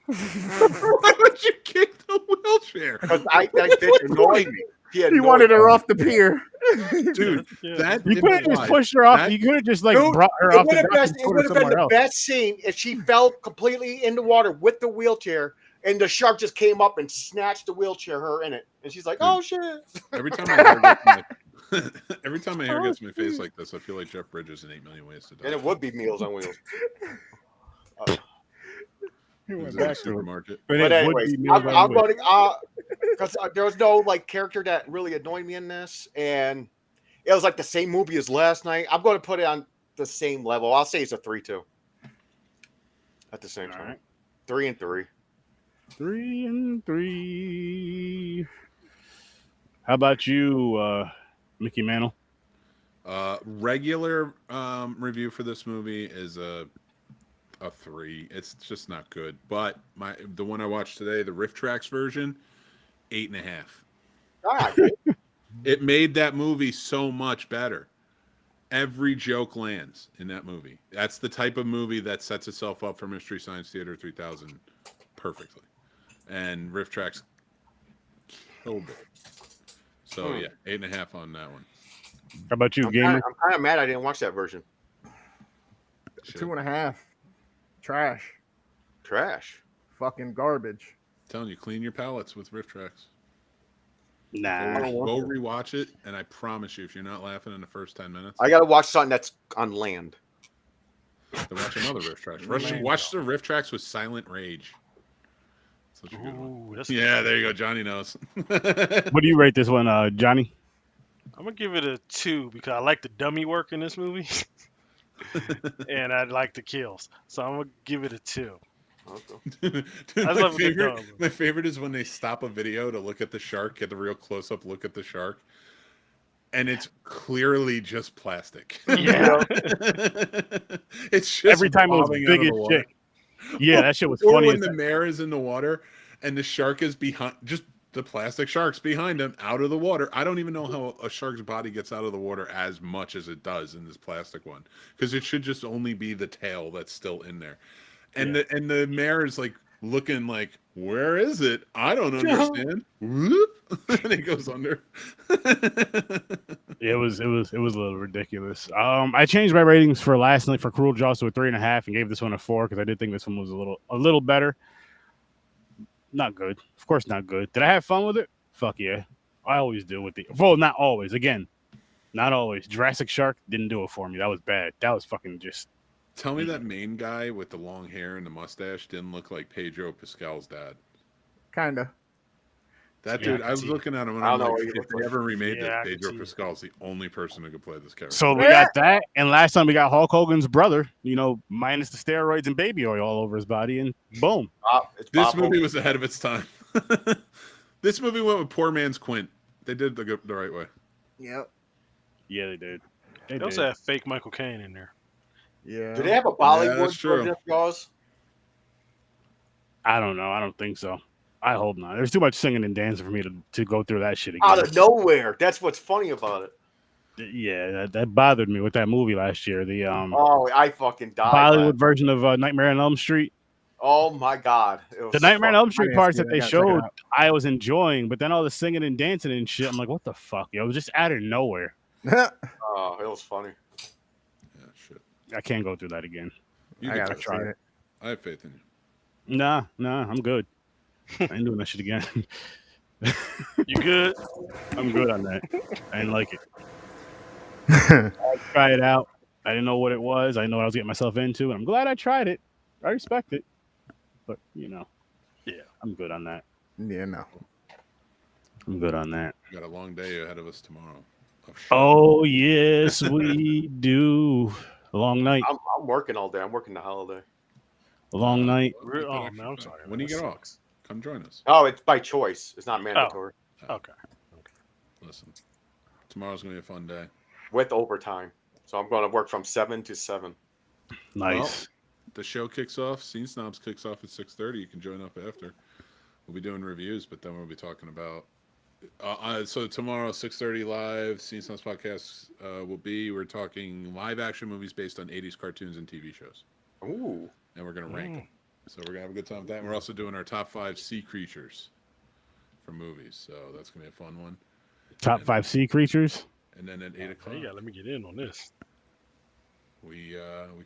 Why would you kick the wheelchair? Because that bitch annoyed me. He wanted her off the pier. Dude, Yeah. that You could have implies- just pushed her off. that- You could have just Dude, brought her It off would the have dock been, and it put her would have been somewhere the else. best scene if she fell completely in the water with the wheelchair and the shark just came up and snatched the wheelchair, her in it. And she's like, oh, shit. Every time my hair gets in my, every time my hair gets in my face like this, I feel like Jeff Bridges in 8 Million Ways to Die. And it would be Meals on Wheels. He It went was back at a to it. supermarket. But But it would anyways, be Meals I'm on Wheels. going because there was no character that really annoyed me in this, and it was like the same movie as last night. I'm going to put it on the same level. I'll say it's a 3-2 at the same All time. right. 3 and 3. 3 and 3. How about you, Mickey Mantle? Regular review for this movie is a 3. It's just not good. But the one I watched today, the Riff Tracks version, 8.5. Ah, It made that movie so much better. Every joke lands in that movie. That's the type of movie that sets itself up for Mystery Science Theater 3000 perfectly. And Riff Tracks killed it. So yeah, 8.5 on that one. How about you, I'm Gamer? kind of mad I didn't watch that version. Shit. 2.5. Trash. Trash. Fucking garbage. Telling you, clean your palates with Riff Tracks. Nah. Go rewatch it, and I promise you, if you're not laughing in the first 10 minutes, I got to watch something that's on land. then watch another Riff Tracks. Orlando. Watch the Riff Tracks with Silent Rage. Such a good one. Ooh, that's Yeah, there you go. Johnny knows. What do you rate this one, Johnny? I'm gonna give it a 2 because I like the dummy work in this movie, and I like the kills. So I'm gonna give it a 2. Okay. Dude, love what they've done. my favorite is when they stop a video to look at the shark, get the real close-up look at the shark, and it's clearly just plastic. Yeah. It's just Every time it was bobbing big out of as the water. shit. Yeah, that shit was Or funny when as the heck. mare is in the water and the shark is behind, just the plastic shark's behind him out of the water. I don't even know how a shark's body gets out of the water as much as it does in this plastic one, because it should just only be the tail that's still in there. And the mare is like looking like, where is it? I don't understand. Whoop, and it goes under. It was a little ridiculous. I changed my ratings for last night for Cruel Jaws to a 3.5 and gave this one a 4 because I did think this one was a little better. Not good. Of course not good. Did I have fun with it? Fuck yeah. I always do with the well, not always. Again, not always. Jurassic Shark didn't do it for me. That was bad. That was fucking just Tell me that main guy with the long hair and the mustache didn't look like Pedro Pascal's dad. Kinda. That dude, I was looking at him and I I'm don't know like, what he if looks they like. ever remade Yeah, I this, can Pedro see Pascal's the only person who could play this character. so we got that, and last time we got Hulk Hogan's brother, minus the steroids and baby oil all over his body, and boom. This movie was ahead of its time. This movie went with poor man's Quint. They did the right way. Yep. Yeah, they did. They also have fake Michael Caine in there. Yeah. Do they have a that's Bollywood true. version of Jaws? I don't know. I don't think so. I hope not. There's too much singing and dancing for me to go through that shit again. Out of nowhere. That's what's funny about it. Yeah, that bothered me with that movie last year. The Oh, I fucking died. Bollywood version of Nightmare on Elm Street. Oh my god. The Nightmare on Elm Street parts see that it. they I gotta check it showed, out. I was enjoying, but then all the singing and dancing and shit, I'm like, what the fuck? Yo, it was just out of nowhere. Oh, it was funny. Yeah, shit. I can't go through that again. You I can gotta do try it. I have faith in you. Nah, I'm good. I ain't doing that shit again. You good? I'm good on that. I didn't like it. I tried it out. I didn't know what it was. I didn't know what I was getting myself into, and I'm glad I tried it. I respect it. But, yeah, I'm good on that. Yeah, no. I'm good on that. We got a long day ahead of us tomorrow. Oh, yes, we do. A long night. I'm working all day. I'm working the holiday. A long night. Oh, man, I'm sorry. When do you get That off? sucks. Come join us. Oh, it's by choice. It's not mandatory. Okay. Listen, tomorrow's going to be a fun day. With overtime. So I'm going to work from 7 to 7. Nice. The show kicks off. Scene Snobs kicks off at 6:30. You can join up after. We'll be doing reviews, but then we'll be talking about. So tomorrow, 6:30 live, Scene Snobs podcast we're talking live action movies based on 80s cartoons and TV shows. Ooh. And we're going to rank them. So we're going to have a good time with that. And we're also doing our top 5 sea creatures from movies. So that's going to be a fun one. Top 5 sea creatures. And then at 8 o'clock, Yeah, let me get in on this. we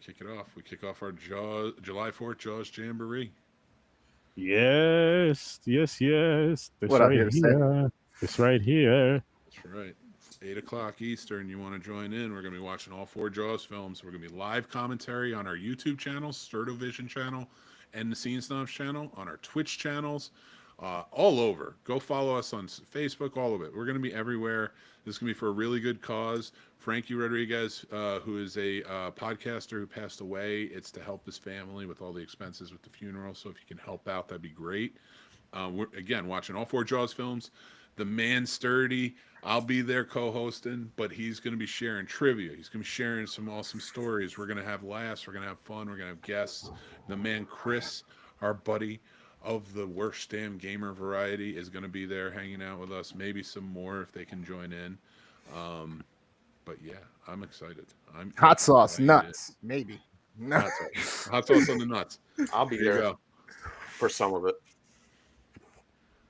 kick it off. We kick off our July 4th Jaws Jamboree. Yes. This What up, here? This right here. That's right. 8 o'clock Eastern. You want to join in? We're going to be watching all 4 Jaws films. We're going to be live commentary on our YouTube channel, Sturdovision channel, and the Scene Snobs channel, on our Twitch channels, all over. Go follow us on Facebook, all of it. We're going to be everywhere. This is going to be for a really good cause. Frankie Rodriguez, who is a podcaster who passed away, it's to help his family with all the expenses with the funeral. So if you can help out, that'd be great. We're, again, watching all 4 Jaws films. The man Sturdy, I'll be there co-hosting, but he's going to be sharing trivia. He's going to be sharing some awesome stories. We're going to have laughs. We're going to have fun. We're going to have guests. The man Chris, our buddy of the Worst Damn Gamer variety, is going to be there hanging out with us. Maybe some more if they can join in. But yeah, I'm excited. Hot sauce, nuts, maybe. No. Hot sauce on the nuts. I'll be there for some of it.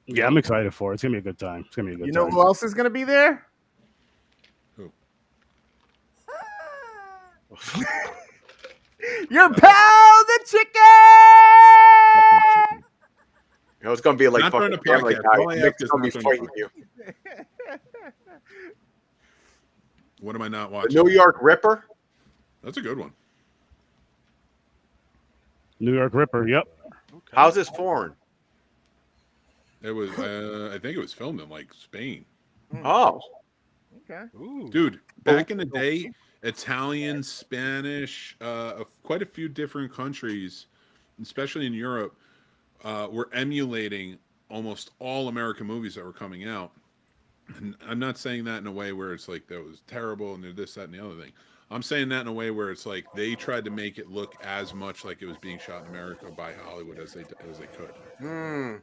Yeah, I'm excited for it. It's gonna be a good time. It's gonna be a good You time. know who else is gonna be there? Who? Your pal, the chicken. You know, it's going to be like Not during fucking the Family podcast. Guy. All I ask Mick's is going to not be during the fighting you. What am I not The watching? New York Ripper? That's a good one. New York Ripper. Yep. Okay. How's this foreign? It was. I think it was filmed in like Spain. Oh. Okay. Ooh. Dude, back in the day, Italian, Spanish, quite a few different countries, especially in Europe, were emulating almost all American movies that were coming out. And I'm not saying that in a way where it's like that was terrible and they're this, that, and the other thing. I'm saying that in a way where it's like they tried to make it look as much like it was being shot in America by Hollywood as they could. On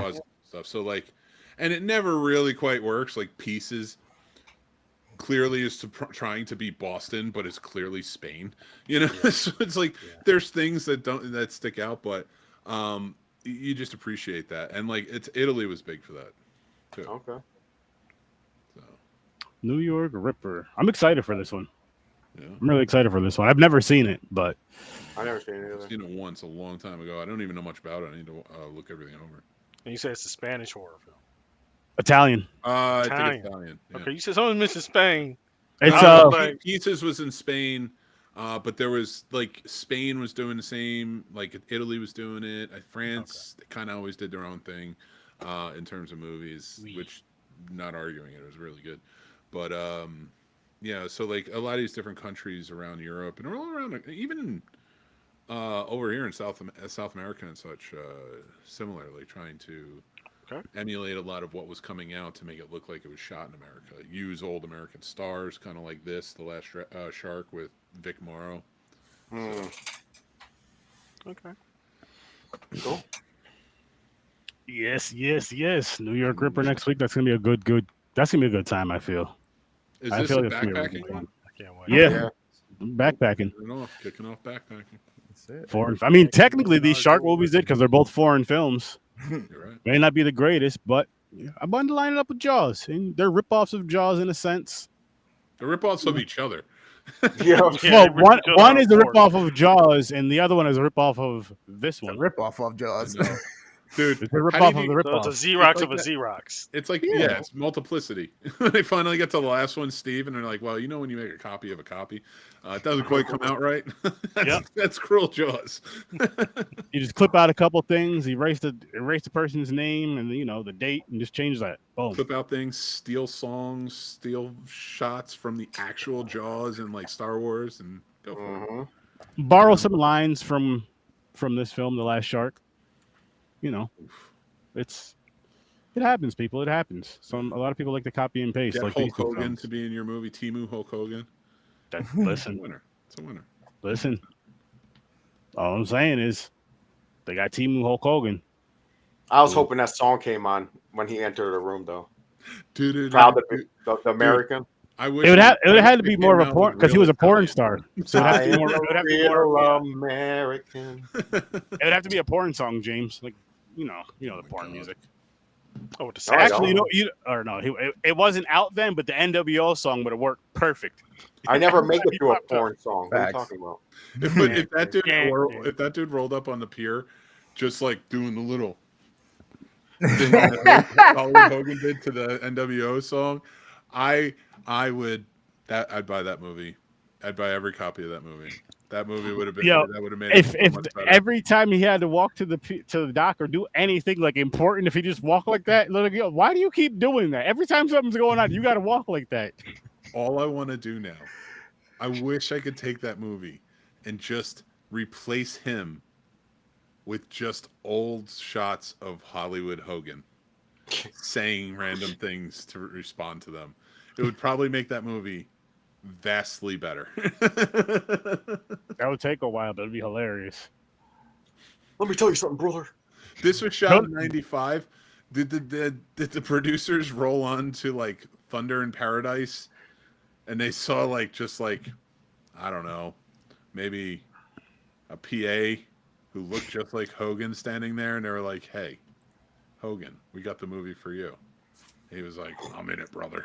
cause and stuff. So like, and it never really quite works. Like Pieces clearly is trying to be Boston, but it's clearly Spain. You know, so it's like there's things that stick out, but you just appreciate that. And like Italy was big for that too. Okay. So. New York Ripper. I'm excited for this one. Yeah. I'm really excited for this one. I've never seen it, but I never seen it either. I've seen it once a long time ago. I don't even know much about it. I need to look everything over. And you said it's a Spanish horror film. Italian. I think Italian. Yeah. Okay, you said someone mentioned Spain. It's Pieces was in Spain, but there was like Spain was doing the same. Like Italy was doing it. France kind of always did their own thing in terms of movies, which not arguing it was really good, but yeah. So like a lot of these different countries around Europe and all around, even over here in South America and such, similarly trying to emulate a lot of what was coming out to make it look like it was shot in America. Use old American stars, kind of like this, The Last Shark with Vic Morrow. So. Okay. Cool. Yes. New York Ripper next week. That's gonna be a good. That's gonna be a good time. I feel. Is I this feel a like it's gonna be a backpacking one? I can't wait. Yeah. Backpacking. Kicking off backpacking. That's it. Foreign. I mean, technically, these shark movies did because they're both foreign films. You're right. May not be the greatest, but I'm going to line it up with Jaws, and they're ripoffs of Jaws in a sense. The ripoffs of each other. Yeah. Well, one is a ripoff of Jaws, and the other one is a ripoff of this one. Rip off of Jaws. Dude, It's a ripoff of the So ripoff. it's a Xerox like of a that. Xerox. It's like, yeah, it's multiplicity. They finally get to the last one, Steve, and they're like, well, you know when you make a copy of a copy, it doesn't quite come out right? That's cruel Jaws. You just clip out a couple things, erase the person's name and the date, and just change that. Boom. Clip out things, steal songs, steal shots from the actual Jaws and like Star Wars, and go for it. Borrow some lines from this film, The Last Shark. It happens, people. It happens. A lot of people like to copy and paste. Get like Hulk Hogan to be in your movie. Timu Hulk Hogan. Listen, It's a winner. Listen. All I'm saying is, they got Timu Hulk Hogan. I was hoping that song came on when he entered the room, though. Dude, Proud to be the American. I wish It would have had to be more of a porn because he was a porn star. So it would have to be more. It would have to be more American. It would have to be a porn song, James. Like the porn music. Oh, with the Actually, it wasn't out then, but the NWO song would have worked perfect. I never make it to a porn song. What are you talking about? If that dude rolled up on the pier, just like doing the little thing that Hogan did to the NWO song, I'd buy that movie. I'd buy every copy of that movie. That movie would have been. That would have made it if much better. Every time he had to walk to the dock or do anything like important, if he just walked like that, why do you keep doing that? Every time something's going on, you got to walk like that. All I want to do now, I wish I could take that movie and just replace him with just old shots of Hollywood Hogan saying random things to respond to them. It would probably make that movie vastly better. That would take a while, but it'd be hilarious. Let me tell you something, brother. This was shot in '95. Did the producers roll on to like Thunder in Paradise, and they saw I don't know, maybe a PA who looked just like Hogan standing there, and they were like, "Hey, Hogan, we got the movie for you." He was like, "I'm in it, brother."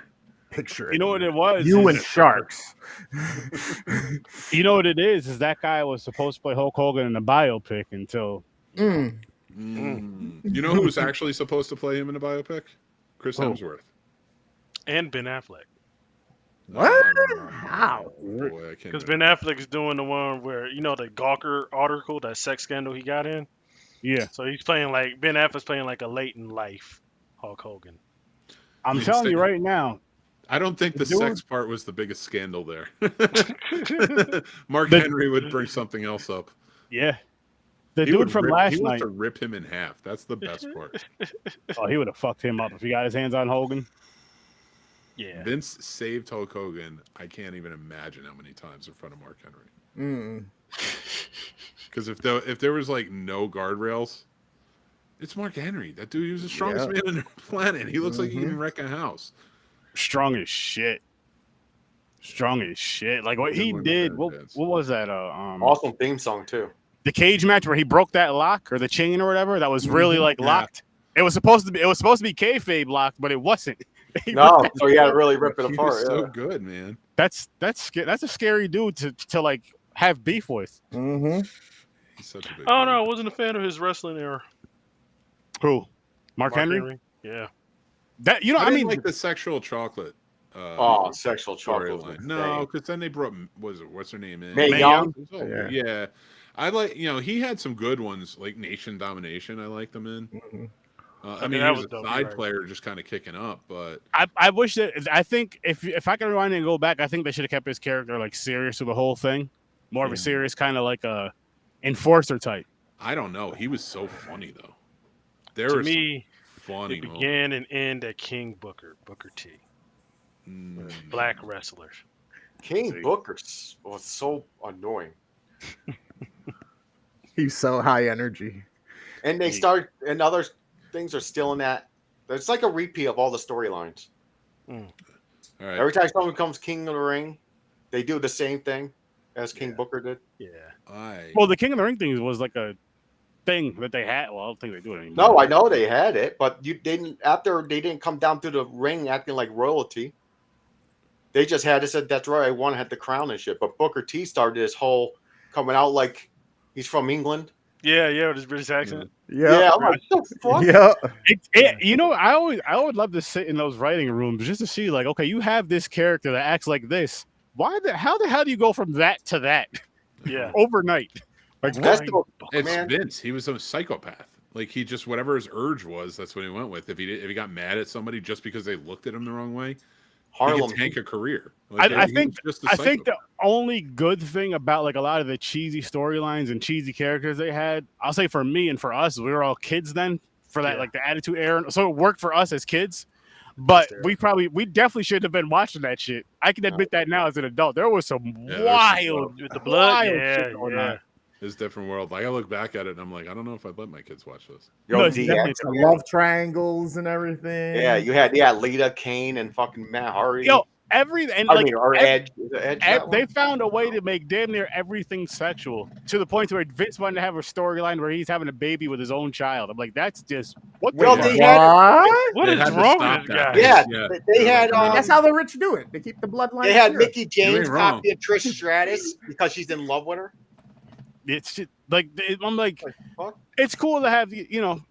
Picture it. You know what it was? You and sharks. You know what it is that guy was supposed to play Hulk Hogan in a biopic until. You know who was actually supposed to play him in a biopic? Chris Hemsworth. And Ben Affleck. What? How? Because Ben Affleck is doing the one where, the Gawker article, that sex scandal he got in. Yeah. So he's playing Ben Affleck's playing like a late in life Hulk Hogan. I'm telling you right now. I don't think the sex part was the biggest scandal there. Mark Henry would bring something else up. Yeah. The dude from last night. He wants to rip him in half. That's the best part. Oh, he would have fucked him up if he got his hands on Hogan. Yeah. Vince saved Hulk Hogan. I can't even imagine how many times in front of Mark Henry. Because if there was like no guardrails, it's Mark Henry. That dude, he was the strongest man on the planet. He looks like he can wreck a house. Strong as shit. Strong as shit. Like what he did. What was that? Awesome theme song too. The cage match where he broke that lock or the chain or whatever. That was really like locked. It was supposed to be kayfabe locked, but it wasn't. No, so he had to really rip it He apart. was so good, man. That's a scary dude to like have beef with. He's such a big Oh no, I wasn't a fan of his wrestling era. Who? Mark Henry? Yeah. That I mean, like the sexual chocolate. Sexual chocolate. No, because then they brought what's her name in? Mae Young. Yeah. I like, he had some good ones like Nation Domination. I liked them in. I mean, he was a side player just kind of kicking up, but I wish that I think if I can rewind and go back, I think they should have kept his character like serious through the whole thing, more of a serious kind of like a enforcer type. I don't know. He was so funny though. To me, funny. It began and ended at King Booker T. Black wrestlers. King Booker was so annoying. He's so high energy. And they start, and other things are still in that. It's like a repeat of all the storylines. All right. Every time someone becomes King of the Ring, they do the same thing as King Booker did. Yeah. Well, the King of the Ring thing was like a thing that they had. Well, I don't think they do it anymore. No, I know they had it, but you didn't. After they didn't come down to the ring acting like royalty. They just had it said that's right. One had the crown and shit, but Booker T started this whole coming out like he's from England. Yeah, with his British accent. Yeah, I'm like, what the fuck? Yeah, I would love to sit in those writing rooms just to see, like, okay, you have this character that acts like this. How the hell do you go from that to that? Yeah, overnight. Like it's Vince. He was a psychopath. Like he just whatever his urge was, that's what he went with. If he got mad at somebody just because they looked at him the wrong way. He could tank a career. Like, I think the only good thing about like a lot of the cheesy storylines and cheesy characters they had, I'll say for me and for us, we were all kids then for that like the Attitude Era, so it worked for us as kids. But we definitely shouldn't have been watching that shit. I can admit that now as an adult. There was some wild with the blood. Shit going on. It's a different world. Like I look back at it and I'm like, I don't know if I'd let my kids watch this. Love triangles and everything. Yeah, you had Lita, Kane, and fucking Matt Hardy. Edge. They found a way to make damn near everything sexual to the point where Vince wanted to have a storyline where he's having a baby with his own child. I'm like, that's just what is wrong with this guy? Yeah, they had. That's how the rich do it. They keep the bloodline. They had Mickey James copy of Trish Stratus because she's in love with her. It's just, like I'm like it's cool to have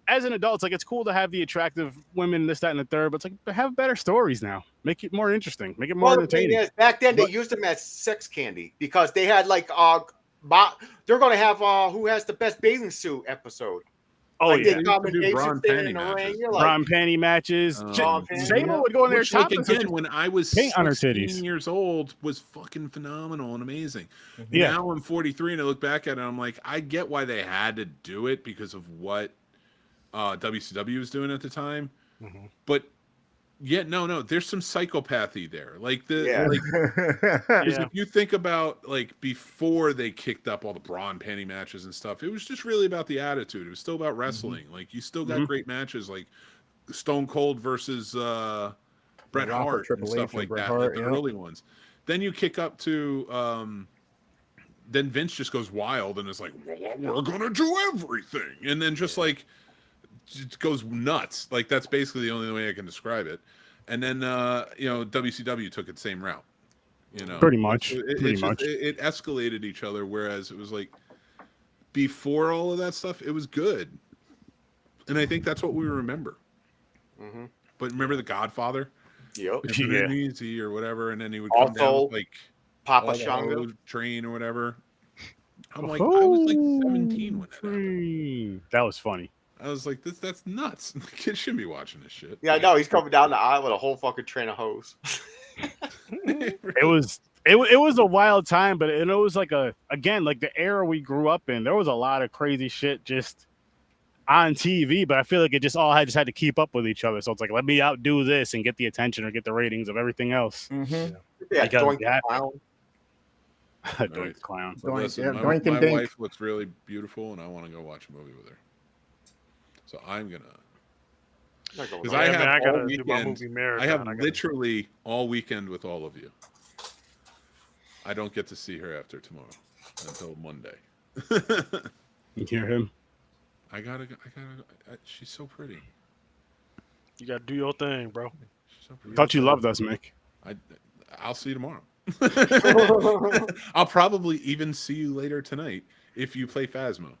as an adult. It's like it's cool to have the attractive women, this, that, and the third. But it's like have better stories now. Make it more interesting. Make it more entertaining. Back then they used them as sex candy because they had like they're going to have who has the best bathing suit episode. Oh like yeah, bra and panty matches. Sable would go in there topless. Again, when I was 16 years old, was fucking phenomenal and amazing. Yeah. Now I'm 43 and I look back at it, and I'm like, I get why they had to do it because of what WCW was doing at the time, but. Yeah, no. There's some psychopathy there. Like if you think about like before they kicked up all the bra and panty matches and stuff, it was just really about the attitude. It was still about wrestling. Like you still got great matches, like Stone Cold versus Bret Hart and stuff like that, like the early ones. Then you kick up to then Vince just goes wild and is like, well, we're gonna do everything, and then just like. It goes nuts. Like that's basically the only way I can describe it. And then WCW took the same route. Pretty much. It escalated each other. Whereas it was like before all of that stuff, it was good. And I think that's what we remember. But remember the Godfather? Yep. Easy or whatever, and then he would come down with like Papa Shango train or whatever. I'm like, I was like 17 when that happened. That was funny. I was like, that's nuts. Kids shouldn't be watching this shit. Yeah, no, he's coming down the aisle with a whole fucking train of hose. It was a wild time, but it was like again, like the era we grew up in. There was a lot of crazy shit just on TV, but I feel like it just all had to keep up with each other. So it's like, let me outdo this and get the attention or get the ratings of everything else. Mm-hmm. Yeah, Because- Doink yeah. the Clown. Doink Right. the Clown. So Doink, listen, yeah, my doink and my dink. wife looks really beautiful, and I want to go watch a movie with her. So I'm gonna. Not going Because on. I Yeah, have man, I gotta all do my weekend. movie marathon. I have gotta- literally all weekend with all of you. I don't get to see her after tomorrow until Monday. You hear him? I gotta. She's so pretty. You gotta do your thing, bro. She's so pretty. Thought you loved us, Mick. I'll see you tomorrow. I'll probably even see you later tonight if you play Phasmo.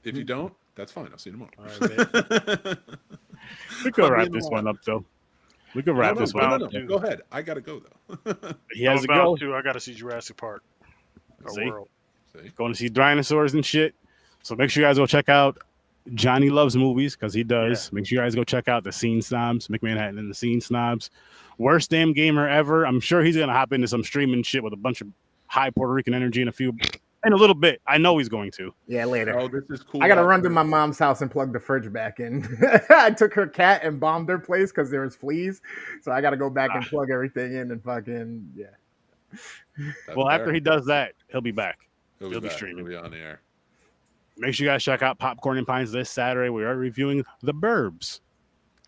If you don't, that's fine. I'll see you tomorrow. All right, We could I'll be wrap in the this line. one up, though. We could wrap this one No, up. no. dude. Go ahead. I gotta go though. He has I'm to go. about to. I gotta see Jurassic Park. Or See? World. See? Going to see dinosaurs and shit. So make sure you guys go check out Johnny Loves Movies, because he does. Make sure you guys go check out the Scene Snobs, McManhattan and the Scene Snobs. Worst Damn Gamer Ever. I'm sure he's gonna hop into some streaming shit with a bunch of high Puerto Rican energy in a little bit. I know he's going to. Yeah, later. Oh, this is cool. I gotta run to my mom's house and plug the fridge back in. I took her cat and bombed her place because there was fleas, so I gotta go back and plug everything in and fucking That's Well, after fair. he does that, he'll be back. He'll be back. streaming. He'll be on the air. Make sure you guys check out Popcorn and Pines this Saturday. We are reviewing The Burbs,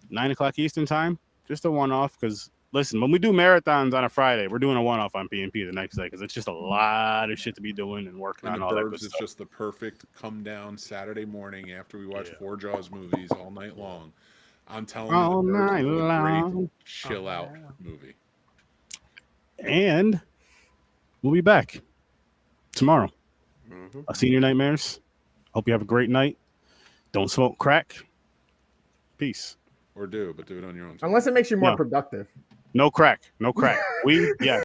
9:00 Eastern time. Just a one-off, because listen, when we do marathons on a Friday, we're doing a one-off on PNP the next day, because it's just a lot of shit to be doing and working And on the all that Burbs good is stuff. just the perfect come down Saturday morning after we watch Yeah. 4 Jaws movies all night long. I'm telling All you, the night Burbs is a long. great chill out Oh, yeah. movie. And we'll be back tomorrow. Mhm. Senior Nightmares. Hope you have a great night. Don't smoke crack. Peace. Or do, but do it on your own time. unless it makes you more No. productive. No crack. No crack. Weed, yeah.